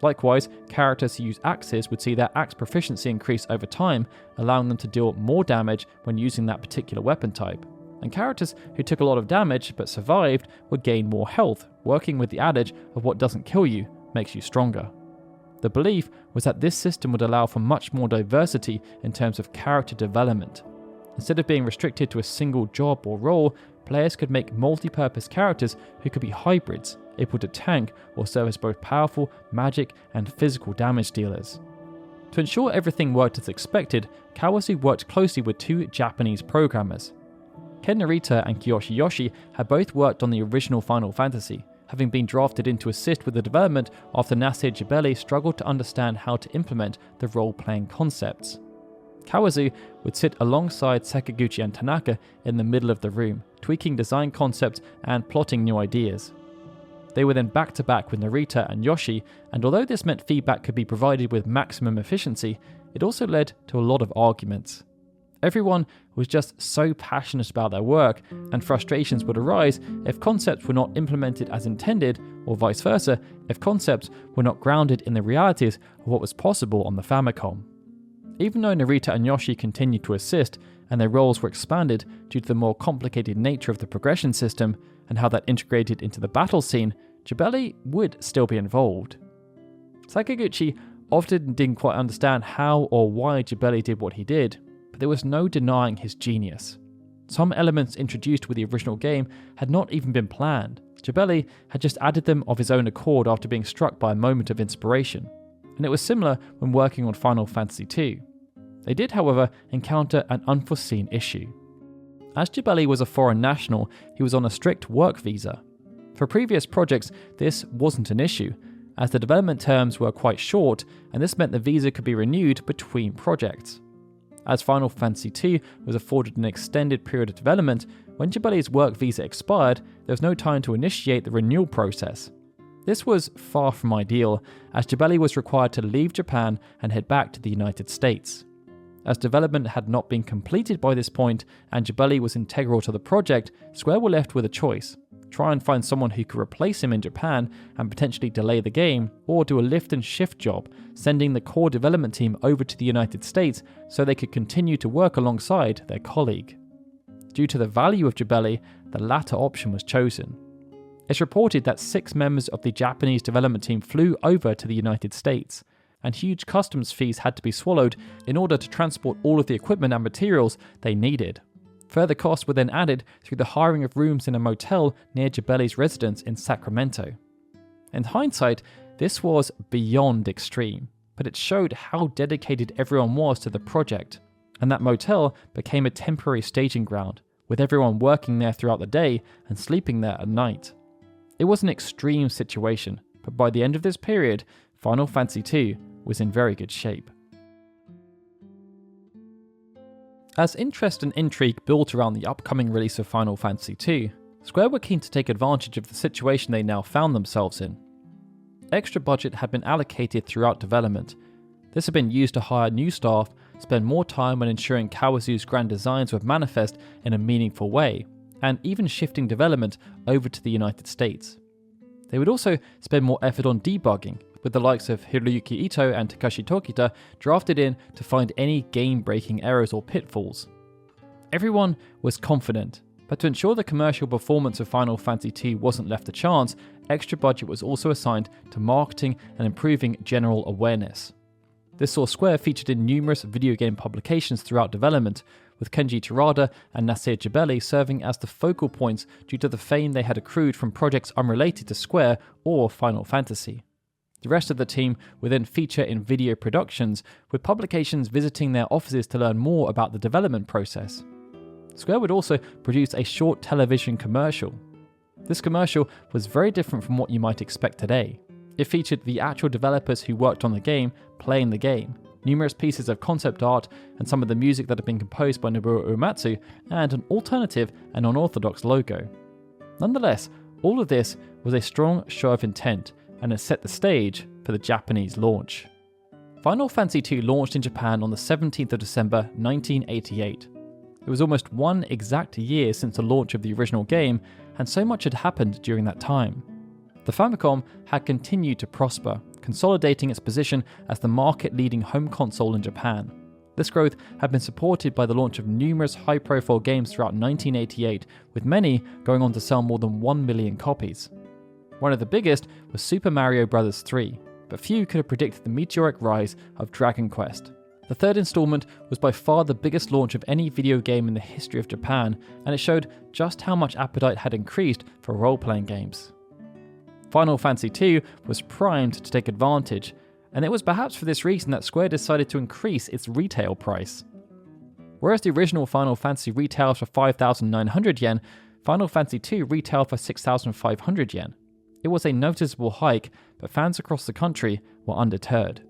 Likewise, characters who use axes would see their axe proficiency increase over time, allowing them to deal more damage when using that particular weapon type. And characters who took a lot of damage but survived would gain more health, working with the adage of what doesn't kill you makes you stronger. The belief was that this system would allow for much more diversity in terms of character development. Instead of being restricted to a single job or role, players could make multi-purpose characters who could be hybrids, able to tank or serve as both powerful magic and physical damage dealers. To ensure everything worked as expected, Kawazu worked closely with two Japanese programmers. Ken Narita and Kiyoshi Yoshi had both worked on the original Final Fantasy, having been drafted in to assist with the development after Nasir Jebeli struggled to understand how to implement the role-playing concepts. Kawazu would sit alongside Sakaguchi and Tanaka in the middle of the room, tweaking design concepts and plotting new ideas. They were then back to back with Narita and Yoshi, and although this meant feedback could be provided with maximum efficiency, it also led to a lot of arguments. Everyone was just so passionate about their work, and frustrations would arise if concepts were not implemented as intended, or vice versa, if concepts were not grounded in the realities of what was possible on the Famicom. Even though Narita and Yoshi continued to assist, and their roles were expanded due to the more complicated nature of the progression system and how that integrated into the battle scene, Jebeli would still be involved. Sakaguchi often didn't quite understand how or why Jebeli did what he did, but there was no denying his genius. Some elements introduced with the original game had not even been planned. Jebeli had just added them of his own accord after being struck by a moment of inspiration, and it was similar when working on Final Fantasy II. They did, however, encounter an unforeseen issue. As Jebeli was a foreign national, he was on a strict work visa. For previous projects, this wasn't an issue, as the development terms were quite short, and this meant the visa could be renewed between projects. As Final Fantasy II was afforded an extended period of development, when Jebeli's work visa expired, there was no time to initiate the renewal process. This was far from ideal, as Jebeli was required to leave Japan and head back to the United States. As development had not been completed by this point, and Jebeli was integral to the project, Square were left with a choice. Try and find someone who could replace him in Japan and potentially delay the game, or do a lift and shift job, sending the core development team over to the United States so they could continue to work alongside their colleague. Due to the value of Jebeli, the latter option was chosen. It's reported that 6 members of the Japanese development team flew over to the United States, and huge customs fees had to be swallowed in order to transport all of the equipment and materials they needed. Further costs were then added through the hiring of rooms in a motel near Jebeli's residence in Sacramento. In hindsight, this was beyond extreme, but it showed how dedicated everyone was to the project, and that motel became a temporary staging ground, with everyone working there throughout the day and sleeping there at night. It was an extreme situation, but by the end of this period, Final Fantasy II was in very good shape. As interest and intrigue built around the upcoming release of Final Fantasy II, Square were keen to take advantage of the situation they now found themselves in. Extra budget had been allocated throughout development. This had been used to hire new staff, spend more time on ensuring Kawazu's grand designs would manifest in a meaningful way, and even shifting development over to the United States. They would also spend more effort on debugging, with the likes of Hiroyuki Ito and Takashi Tokita drafted in to find any game-breaking errors or pitfalls. Everyone was confident, but to ensure the commercial performance of Final Fantasy II wasn't left to chance, extra budget was also assigned to marketing and improving general awareness. This saw Square featured in numerous video game publications throughout development, with Kenji Terada and Nasir Jabeli serving as the focal points due to the fame they had accrued from projects unrelated to Square or Final Fantasy. The rest of the team would then feature in video productions, with publications visiting their offices to learn more about the development process. Square would also produce a short television commercial. This commercial was very different from what you might expect today. It featured the actual developers who worked on the game playing the game, numerous pieces of concept art and some of the music that had been composed by Nobuo Uematsu, and an alternative and unorthodox logo. Nonetheless, all of this was a strong show of intent, and it set the stage for the Japanese launch. Final Fantasy II launched in Japan on the 17th of December 1988. It was almost one exact year since the launch of the original game, and so much had happened during that time. The Famicom had continued to prosper, consolidating its position as the market-leading home console in Japan. This growth had been supported by the launch of numerous high-profile games throughout 1988, with many going on to sell more than 1 million copies. One of the biggest was Super Mario Bros. 3, but few could have predicted the meteoric rise of Dragon Quest. The third installment was by far the biggest launch of any video game in the history of Japan, and it showed just how much appetite had increased for role-playing games. Final Fantasy II was primed to take advantage, and it was perhaps for this reason that Square decided to increase its retail price. Whereas the original Final Fantasy retailed for 5,900 yen, Final Fantasy II retailed for 6,500 yen. It was a noticeable hike, but fans across the country were undeterred.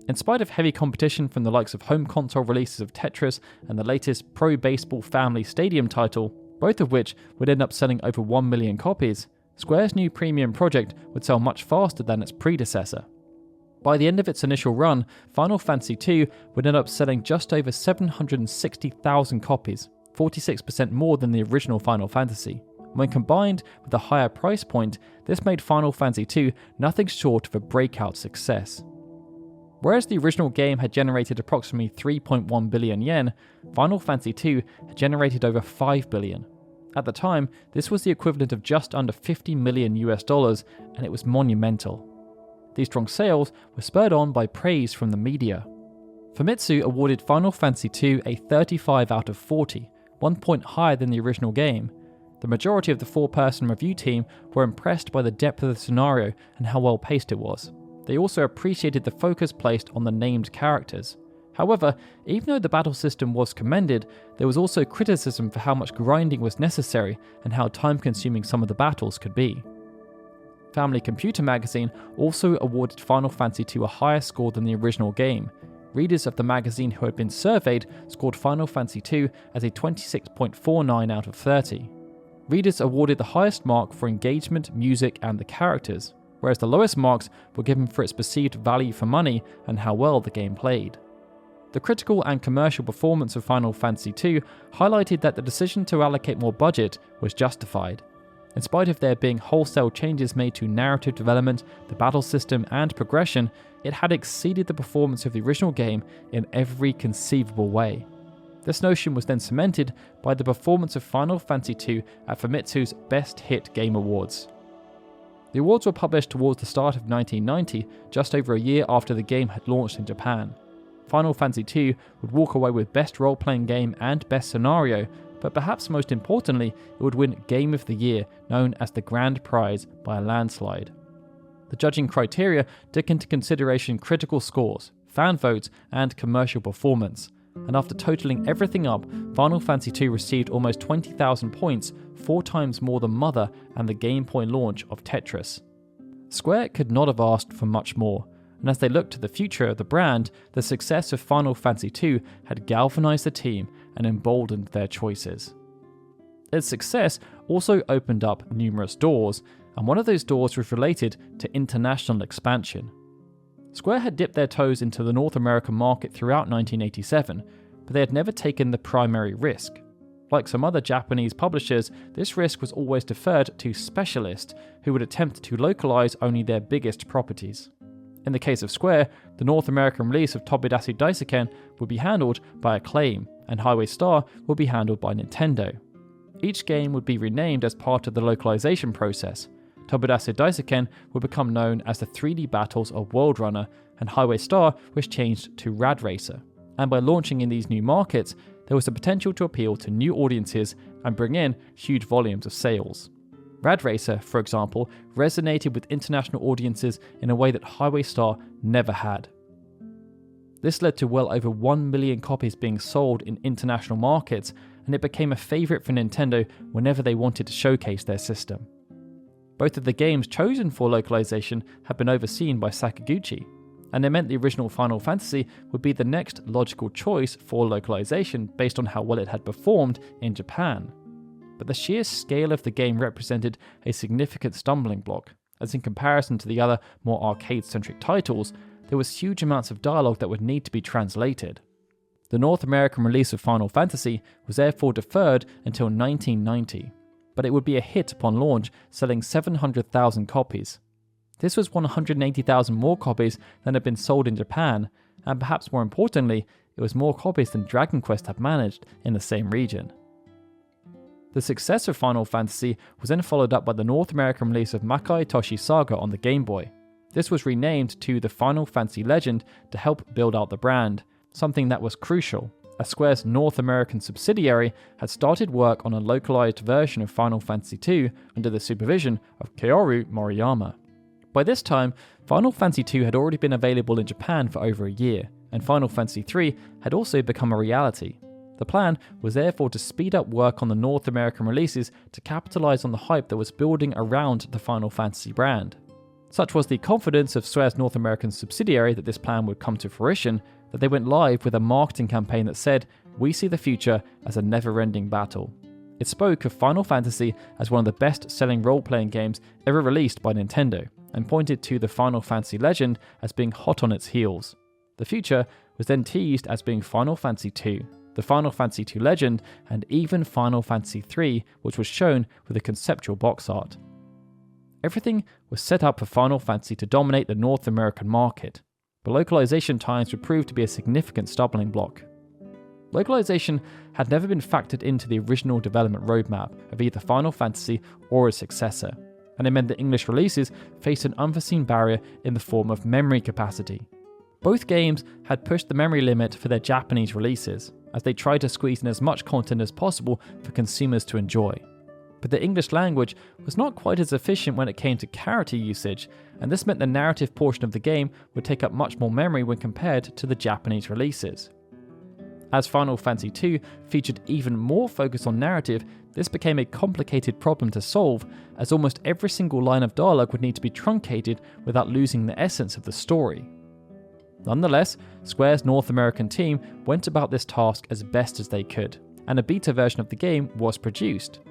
In spite of heavy competition from the likes of home console releases of Tetris and the latest Pro Baseball Family Stadium title, both of which would end up selling over 1 million copies, Square's new premium project would sell much faster than its predecessor. By the end of its initial run, Final Fantasy II would end up selling just over 760,000 copies, 46% more than the original Final Fantasy. When combined with a higher price point, this made Final Fantasy II nothing short of a breakout success. Whereas the original game had generated approximately 3.1 billion yen, Final Fantasy II had generated over 5 billion. At the time, this was the equivalent of just under $50 million, and it was monumental. These strong sales were spurred on by praise from the media. Famitsu awarded Final Fantasy II a 35 out of 40, 1 point higher than the original game. The majority of the 4-person review team were impressed by the depth of the scenario and how well paced it was. They also appreciated the focus placed on the named characters. However, even though the battle system was commended, there was also criticism for how much grinding was necessary and how time-consuming some of the battles could be. Family Computer magazine also awarded Final Fantasy II a higher score than the original game. Readers of the magazine who had been surveyed scored Final Fantasy II as a 26.49 out of 30. Readers awarded the highest mark for engagement, music, and the characters, whereas the lowest marks were given for its perceived value for money and how well the game played. The critical and commercial performance of Final Fantasy II highlighted that the decision to allocate more budget was justified. In spite of there being wholesale changes made to narrative development, the battle system, and progression, it had exceeded the performance of the original game in every conceivable way. This notion was then cemented by the performance of Final Fantasy II at Famitsu's Best Hit Game Awards. The awards were published towards the start of 1990, just over a year after the game had launched in Japan. Final Fantasy II would walk away with Best Role-Playing Game and Best Scenario, but perhaps most importantly, it would win Game of the Year, known as the Grand Prize, by a landslide. The judging criteria took into consideration critical scores, fan votes, and commercial performance, and after totaling everything up, Final Fantasy II received almost 20,000 points, 4 times more than Mother and the Game Boy launch of Tetris. Square could not have asked for much more, and as they looked to the future of the brand, the success of Final Fantasy II had galvanized the team and emboldened their choices. Its success also opened up numerous doors, and one of those doors was related to international expansion. Square had dipped their toes into the North American market throughout 1987, but they had never taken the primary risk. Like some other Japanese publishers, this risk was always deferred to specialists who would attempt to localize only their biggest properties. In the case of Square, the North American release of Tomodachi Daisuken would be handled by Acclaim, and Highway Star would be handled by Nintendo. Each game would be renamed as part of the localization process. Tomodachi Daisuken would become known as the 3D Battles of World Runner, and Highway Star was changed to Rad Racer. And by launching in these new markets, there was the potential to appeal to new audiences and bring in huge volumes of sales. Rad Racer, for example, resonated with international audiences in a way that Highway Star never had. This led to well over 1 million copies being sold in international markets, and it became a favourite for Nintendo whenever they wanted to showcase their system. Both of the games chosen for localization had been overseen by Sakaguchi, and it meant the original Final Fantasy would be the next logical choice for localization based on how well it had performed in Japan. But the sheer scale of the game represented a significant stumbling block, as in comparison to the other more arcade-centric titles, there was huge amounts of dialogue that would need to be translated. The North American release of Final Fantasy was therefore deferred until 1990, but it would be a hit upon launch, selling 700,000 copies. This was 180,000 more copies than had been sold in Japan, and perhaps more importantly, it was more copies than Dragon Quest had managed in the same region. The success of Final Fantasy was then followed up by the North American release of Makai Toshi Saga on the Game Boy. This was renamed to the Final Fantasy Legend to help build out the brand, something that was crucial, as Square's North American subsidiary had started work on a localized version of Final Fantasy II under the supervision of Kaoru Moriyama. By this time, Final Fantasy II had already been available in Japan for over a year, and Final Fantasy III had also become a reality. The plan was therefore to speed up work on the North American releases to capitalize on the hype that was building around the Final Fantasy brand. Such was the confidence of Square's North American subsidiary that this plan would come to fruition that they went live with a marketing campaign that said, "We see the future as a never-ending battle." It spoke of Final Fantasy as one of the best-selling role-playing games ever released by Nintendo, and pointed to the Final Fantasy Legend as being hot on its heels. The future was then teased as being Final Fantasy II, the Final Fantasy II Legend, and even Final Fantasy III, which was shown with a conceptual box art. Everything was set up for Final Fantasy to dominate the North American market, but localization times would prove to be a significant stumbling block. Localization had never been factored into the original development roadmap of either Final Fantasy or its successor, and it meant that English releases faced an unforeseen barrier in the form of memory capacity. Both games had pushed the memory limit for their Japanese releases, as they tried to squeeze in as much content as possible for consumers to enjoy. But the English language was not quite as efficient when it came to character usage, and this meant the narrative portion of the game would take up much more memory when compared to the Japanese releases. As Final Fantasy II featured even more focus on narrative, this became a complicated problem to solve, as almost every single line of dialogue would need to be truncated without losing the essence of the story. Nonetheless, Square's North American team went about this task as best as they could, and a beta version of the game was produced.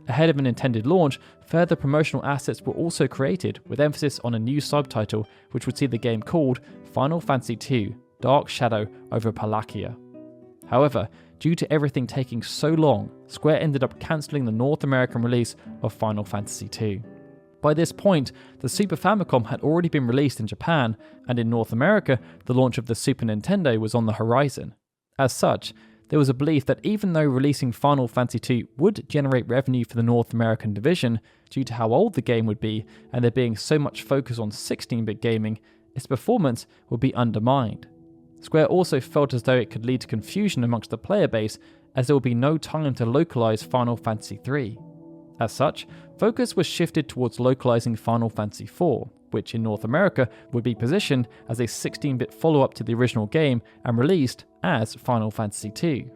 Ahead of an intended launch, further promotional assets were also created, with emphasis on a new subtitle which would see the game called Final Fantasy II: Dark Shadow over Palakia. However, due to everything taking so long, Square ended up cancelling the North American release of Final Fantasy II. By this point, the Super Famicom had already been released in Japan, and in North America, the launch of the Super Nintendo was on the horizon. As such, there was a belief that even though releasing Final Fantasy II would generate revenue for the North American division, due to how old the game would be and there being so much focus on 16-bit gaming, its performance would be undermined. Square also felt as though it could lead to confusion amongst the player base, as there would be no time to localize Final Fantasy III. As such, focus was shifted towards localizing Final Fantasy IV, which in North America would be positioned as a 16-bit follow-up to the original game and released as Final Fantasy II.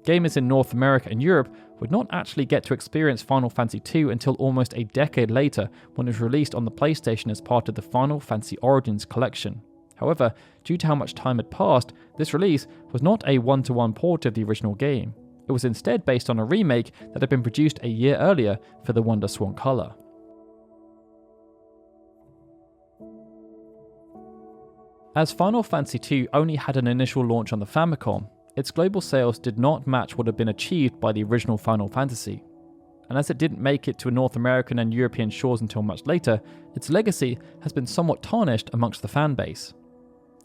Gamers in North America and Europe would not actually get to experience Final Fantasy II until almost a decade later, when it was released on the PlayStation as part of the Final Fantasy Origins collection. However, due to how much time had passed, this release was not a one-to-one port of the original game. It was instead based on a remake that had been produced a year earlier for the WonderSwan color. As Final Fantasy II only had an initial launch on the Famicom, its global sales did not match what had been achieved by the original Final Fantasy. And as it didn't make it to North American and European shores until much later, its legacy has been somewhat tarnished amongst the fan base.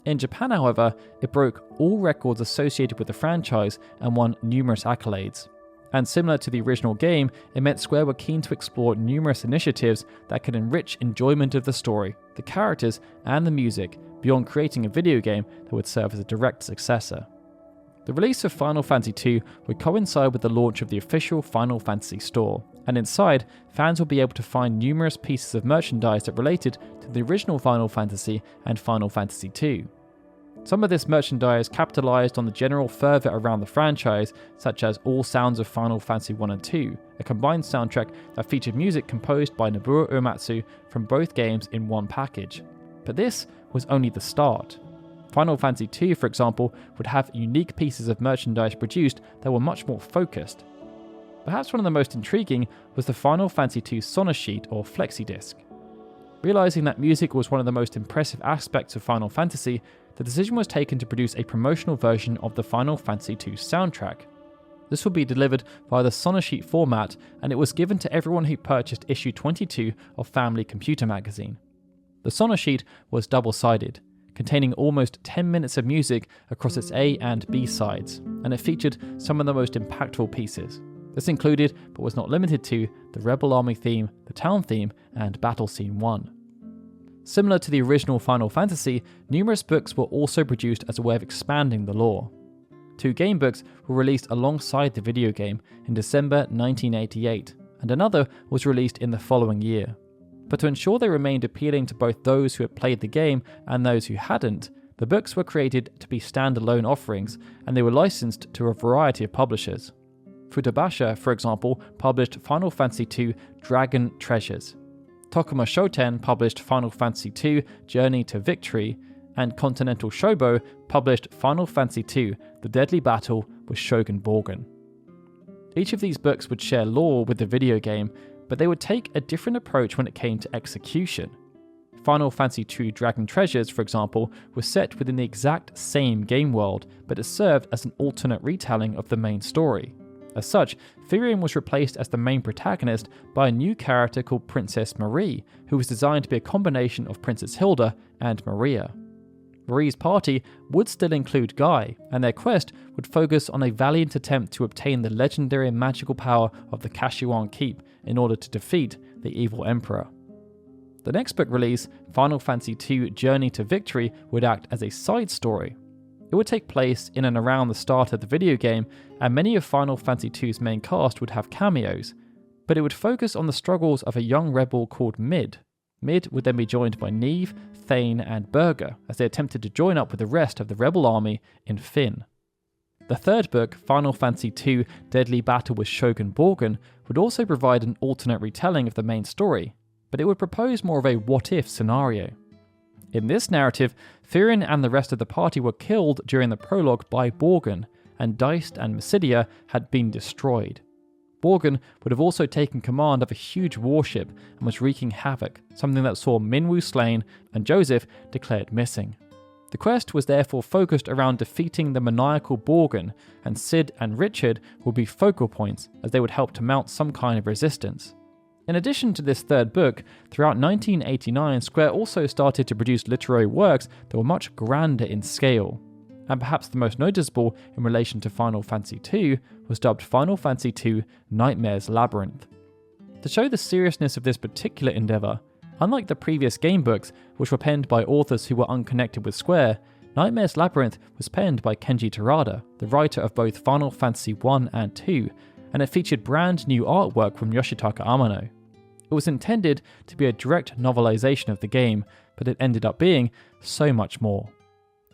In Japan, however, it broke all records associated with the franchise and won numerous accolades. And similar to the original game, it meant Square were keen to explore numerous initiatives that could enrich enjoyment of the story, the characters, and the music, beyond creating a video game that would serve as a direct successor. The release of Final Fantasy II would coincide with the launch of the official Final Fantasy store, and inside, fans would be able to find numerous pieces of merchandise that related to the original Final Fantasy and Final Fantasy II. Some of this merchandise capitalized on the general fervor around the franchise, such as All Sounds of Final Fantasy I and II, a combined soundtrack that featured music composed by Nobuo Uematsu from both games in one package. But this was only the start. Final Fantasy II, for example, would have unique pieces of merchandise produced that were much more focused. Perhaps one of the most intriguing was the Final Fantasy II Sonosheet or Flexi Disc. Realizing that music was one of the most impressive aspects of Final Fantasy, the decision was taken to produce a promotional version of the Final Fantasy II soundtrack. This would be delivered via the Sonosheet format, and it was given to everyone who purchased issue 22 of Family Computer magazine. The Sonosheet was double-sided, containing almost 10 minutes of music across its A and B sides, and it featured some of the most impactful pieces. This included, but was not limited to, the Rebel Army theme, the town theme, and Battle Scene 1. Similar to the original Final Fantasy, numerous books were also produced as a way of expanding the lore. 2 game books were released alongside the video game in December 1988, and another was released in the following year. But to ensure they remained appealing to both those who had played the game and those who hadn't, the books were created to be standalone offerings, and they were licensed to a variety of publishers. Futabasha, for example, published Final Fantasy II Dragon Treasures. Tokuma Shoten published Final Fantasy II Journey to Victory, and Continental Shobo published Final Fantasy II The Deadly Battle with Shogun Borgen. Each of these books would share lore with the video game, but they would take a different approach when it came to execution. Final Fantasy II Dragon Treasures, for example, was set within the exact same game world, but it served as an alternate retelling of the main story. As such, Firion was replaced as the main protagonist by a new character called Princess Marie, who was designed to be a combination of Princess Hilda and Maria. Marie's party would still include Guy, and their quest would focus on a valiant attempt to obtain the legendary magical power of the Kashuan Keep in order to defeat the evil Emperor. The next book release, Final Fantasy II Journey to Victory, would act as a side story. It would take place in and around the start of the video game, and many of Final Fantasy II's main cast would have cameos, but it would focus on the struggles of a young rebel called Mid. Mid would then be joined by Neve, Thane, and Burger as they attempted to join up with the rest of the rebel army in Fynn. The third book, Final Fantasy II Deadly Battle with Shogun Borgen, would also provide an alternate retelling of the main story, but it would propose more of a what-if scenario. In this narrative, Firion and the rest of the party were killed during the prologue by Borgen, and Deist and Mysidia had been destroyed. Borgen would have also taken command of a huge warship and was wreaking havoc, something that saw Minwu slain and Joseph declared missing. The quest was therefore focused around defeating the maniacal Borgen, and Cid and Richard would be focal points as they would help to mount some kind of resistance. In addition to this third book, throughout 1989, Square also started to produce literary works that were much grander in scale. And perhaps the most noticeable in relation to Final Fantasy II was dubbed Final Fantasy II Nightmare's Labyrinth. To show the seriousness of this particular endeavour, unlike the previous game books, which were penned by authors who were unconnected with Square, Nightmare's Labyrinth was penned by Kenji Terada, the writer of both Final Fantasy I and II, and it featured brand new artwork from Yoshitaka Amano. It was intended to be a direct novelization of the game, but it ended up being so much more.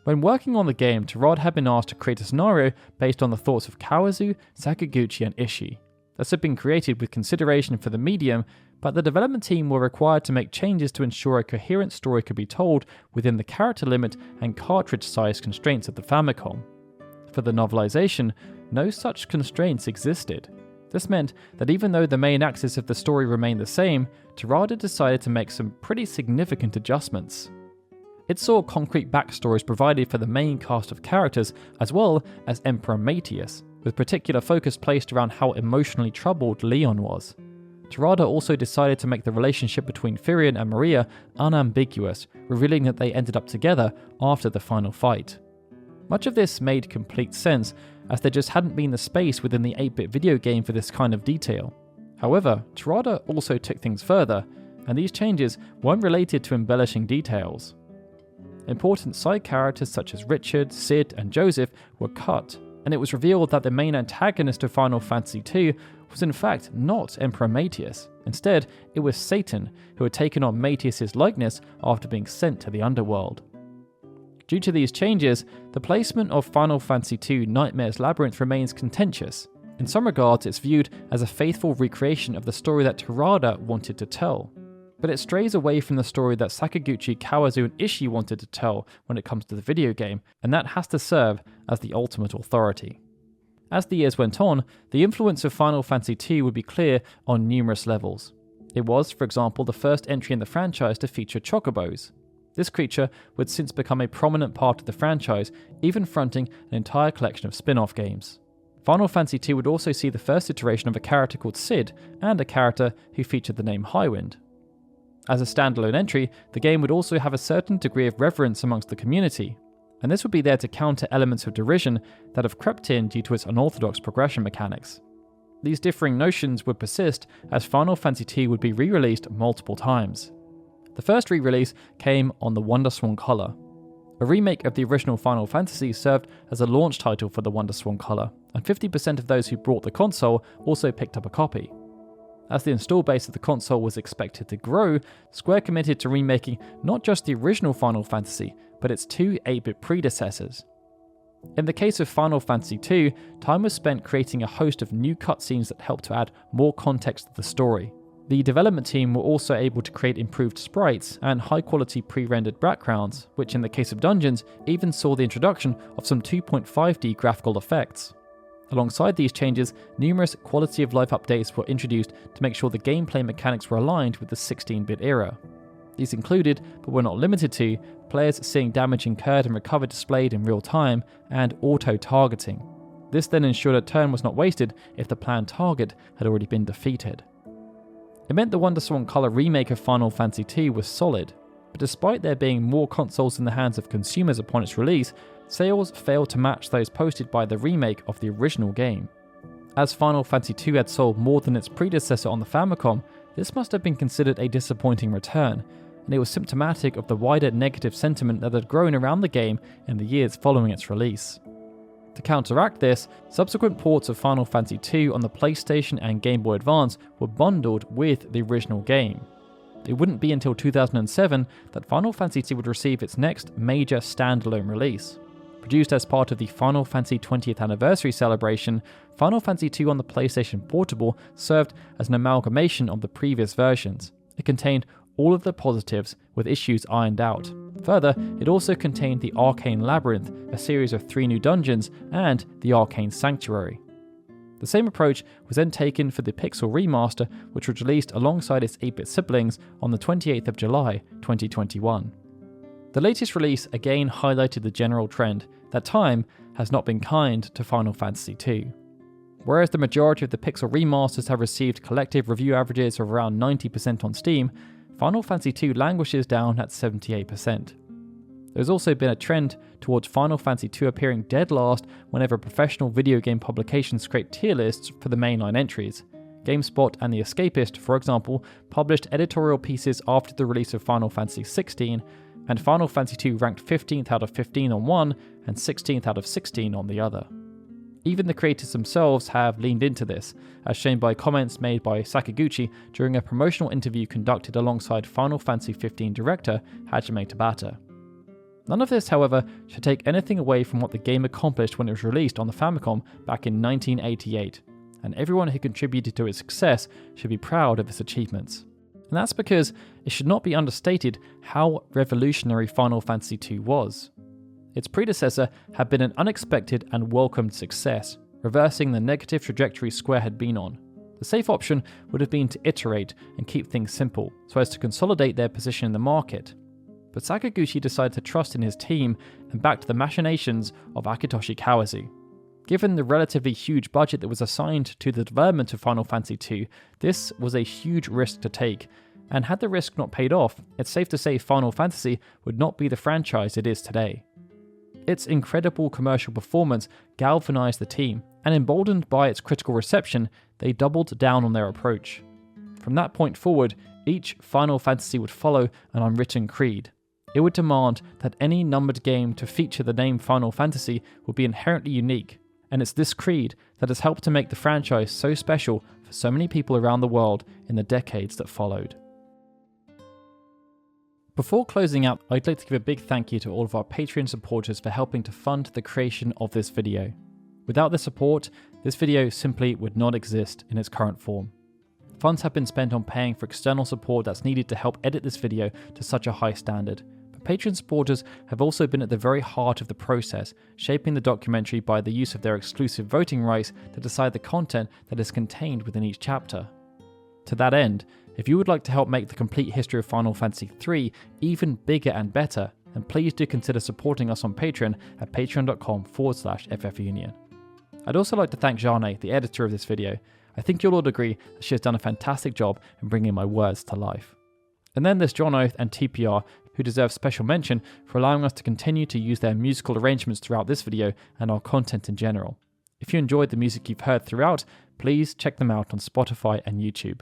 When working on the game, Terada had been asked to create a scenario based on the thoughts of Kawazu, Sakaguchi, and Ishii. This had been created with consideration for the medium, but the development team were required to make changes to ensure a coherent story could be told within the character limit and cartridge size constraints of the Famicom. For the novelization, no such constraints existed. This meant that even though the main axis of the story remained the same, Terada decided to make some pretty significant adjustments. It saw concrete backstories provided for the main cast of characters, as well as Emperor Matthias, with particular focus placed around how emotionally troubled Leon was. Terada also decided to make the relationship between Firion and Maria unambiguous, revealing that they ended up together after the final fight. Much of this made complete sense, as there just hadn't been the space within the 8-bit video game for this kind of detail. However, Terada also took things further, and these changes weren't related to embellishing details. Important side characters such as Richard, Sid, and Joseph were cut, and it was revealed that the main antagonist of Final Fantasy II was in fact not Emperor Matthias. Instead, it was Satan, who had taken on Matthias' likeness after being sent to the underworld. Due to these changes, the placement of Final Fantasy II Nightmare's Labyrinth remains contentious. In some regards, it's viewed as a faithful recreation of the story that Terada wanted to tell, but it strays away from the story that Sakaguchi, Kawazu, and Ishii wanted to tell when it comes to the video game, and that has to serve as the ultimate authority. As the years went on, the influence of Final Fantasy II would be clear on numerous levels. It was, for example, the first entry in the franchise to feature chocobos. This creature would since become a prominent part of the franchise, even fronting an entire collection of spin-off games. Final Fantasy II would also see the first iteration of a character called Sid, and a character who featured the name Highwind. As a standalone entry, the game would also have a certain degree of reverence amongst the community, and this would be there to counter elements of derision that have crept in due to its unorthodox progression mechanics. These differing notions would persist as Final Fantasy II would be re-released multiple times. The first re-release came on the WonderSwan Color. A remake of the original Final Fantasy served as a launch title for the WonderSwan Color, and 50% of those who bought the console also picked up a copy. As the install base of the console was expected to grow, Square committed to remaking not just the original Final Fantasy, but its two 8-bit predecessors. In the case of Final Fantasy II, time was spent creating a host of new cutscenes that helped to add more context to the story. The development team were also able to create improved sprites and high-quality pre-rendered backgrounds, which in the case of dungeons even saw the introduction of some 2.5D graphical effects. Alongside these changes, numerous quality-of-life updates were introduced to make sure the gameplay mechanics were aligned with the 16-bit era. These included, but were not limited to, players seeing damage incurred and recovered displayed in real time, and auto-targeting. This then ensured a turn was not wasted if the planned target had already been defeated. It meant the WonderSwan Color remake of Final Fantasy II was solid, but despite there being more consoles in the hands of consumers upon its release, sales failed to match those posted by the remake of the original game. As Final Fantasy II had sold more than its predecessor on the Famicom, this must have been considered a disappointing return, and it was symptomatic of the wider negative sentiment that had grown around the game in the years following its release. To counteract this, subsequent ports of Final Fantasy II on the PlayStation and Game Boy Advance were bundled with the original game. It wouldn't be until 2007 that Final Fantasy II would receive its next major standalone release. Produced as part of the Final Fantasy 20th anniversary celebration, Final Fantasy II on the PlayStation Portable served as an amalgamation of the previous versions. It contained all of the positives with issues ironed out. Further, it also contained the Arcane Labyrinth, a series of 3 new dungeons, and the Arcane Sanctuary. The same approach was then taken for the Pixel Remaster, which was released alongside its 8-bit siblings on the 28th of July 2021. The latest release again highlighted the general trend that time has not been kind to Final Fantasy II. Whereas the majority of the Pixel remasters have received collective review averages of around 90% on Steam, Final Fantasy II languishes down at 78%. There's also been a trend towards Final Fantasy II appearing dead last whenever professional video game publications create tier lists for the mainline entries. GameSpot and The Escapist, for example, published editorial pieces after the release of Final Fantasy XVI, and Final Fantasy II ranked 15th out of 15 on one and 16th out of 16 on the other. Even the creators themselves have leaned into this, as shown by comments made by Sakaguchi during a promotional interview conducted alongside Final Fantasy XV director Hajime Tabata. None of this, however, should take anything away from what the game accomplished when it was released on the Famicom back in 1988, and everyone who contributed to its success should be proud of its achievements. And that's because it should not be understated how revolutionary Final Fantasy II was. Its predecessor had been an unexpected and welcomed success, reversing the negative trajectory Square had been on. The safe option would have been to iterate and keep things simple, so as to consolidate their position in the market. but Sakaguchi decided to trust in his team and backed the machinations of Akitoshi Kawase. Given the relatively huge budget that was assigned to the development of Final Fantasy II, this was a huge risk to take, and had the risk not paid off, it's safe to say Final Fantasy would not be the franchise it is today. Its incredible commercial performance galvanized the team, and emboldened by its critical reception, they doubled down on their approach. From that point forward, each Final Fantasy would follow an unwritten creed. It would demand that any numbered game to feature the name Final Fantasy would be inherently unique, and it's this creed that has helped to make the franchise so special for so many people around the world in the decades that followed. Before closing out, I'd like to give a big thank you to all of our Patreon supporters for helping to fund the creation of this video. Without their support, this video simply would not exist in its current form. Funds have been spent on paying for external support that's needed to help edit this video to such a high standard, but Patreon supporters have also been at the very heart of the process, shaping the documentary by the use of their exclusive voting rights to decide the content that is contained within each chapter. To that end, if you would like to help make the complete history of Final Fantasy III even bigger and better, then please do consider supporting us on Patreon at patreon.com/FFunion. I'd also like to thank Jane, the editor of this video. I think you'll all agree that she has done a fantastic job in bringing my words to life. And then there's John Oath and TPR, who deserve special mention for allowing us to continue to use their musical arrangements throughout this video and our content in general. If you enjoyed the music you've heard throughout, please check them out on Spotify and YouTube.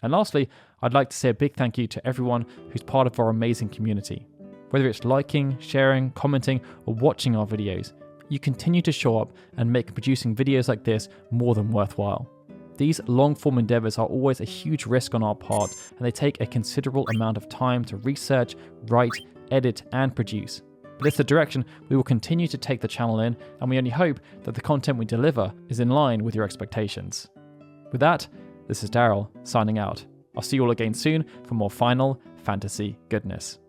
And lastly, I'd like to say a big thank you to everyone who's part of our amazing community. Whether it's liking, sharing, commenting, or watching our videos, you continue to show up and make producing videos like this more than worthwhile. These long-form endeavours are always a huge risk on our part, and they take a considerable amount of time to research, write, edit, and produce. But it's the direction we will continue to take the channel in, and we only hope that the content we deliver is in line with your expectations. With that, this is Daryl, signing out. I'll see you all again soon for more Final Fantasy goodness.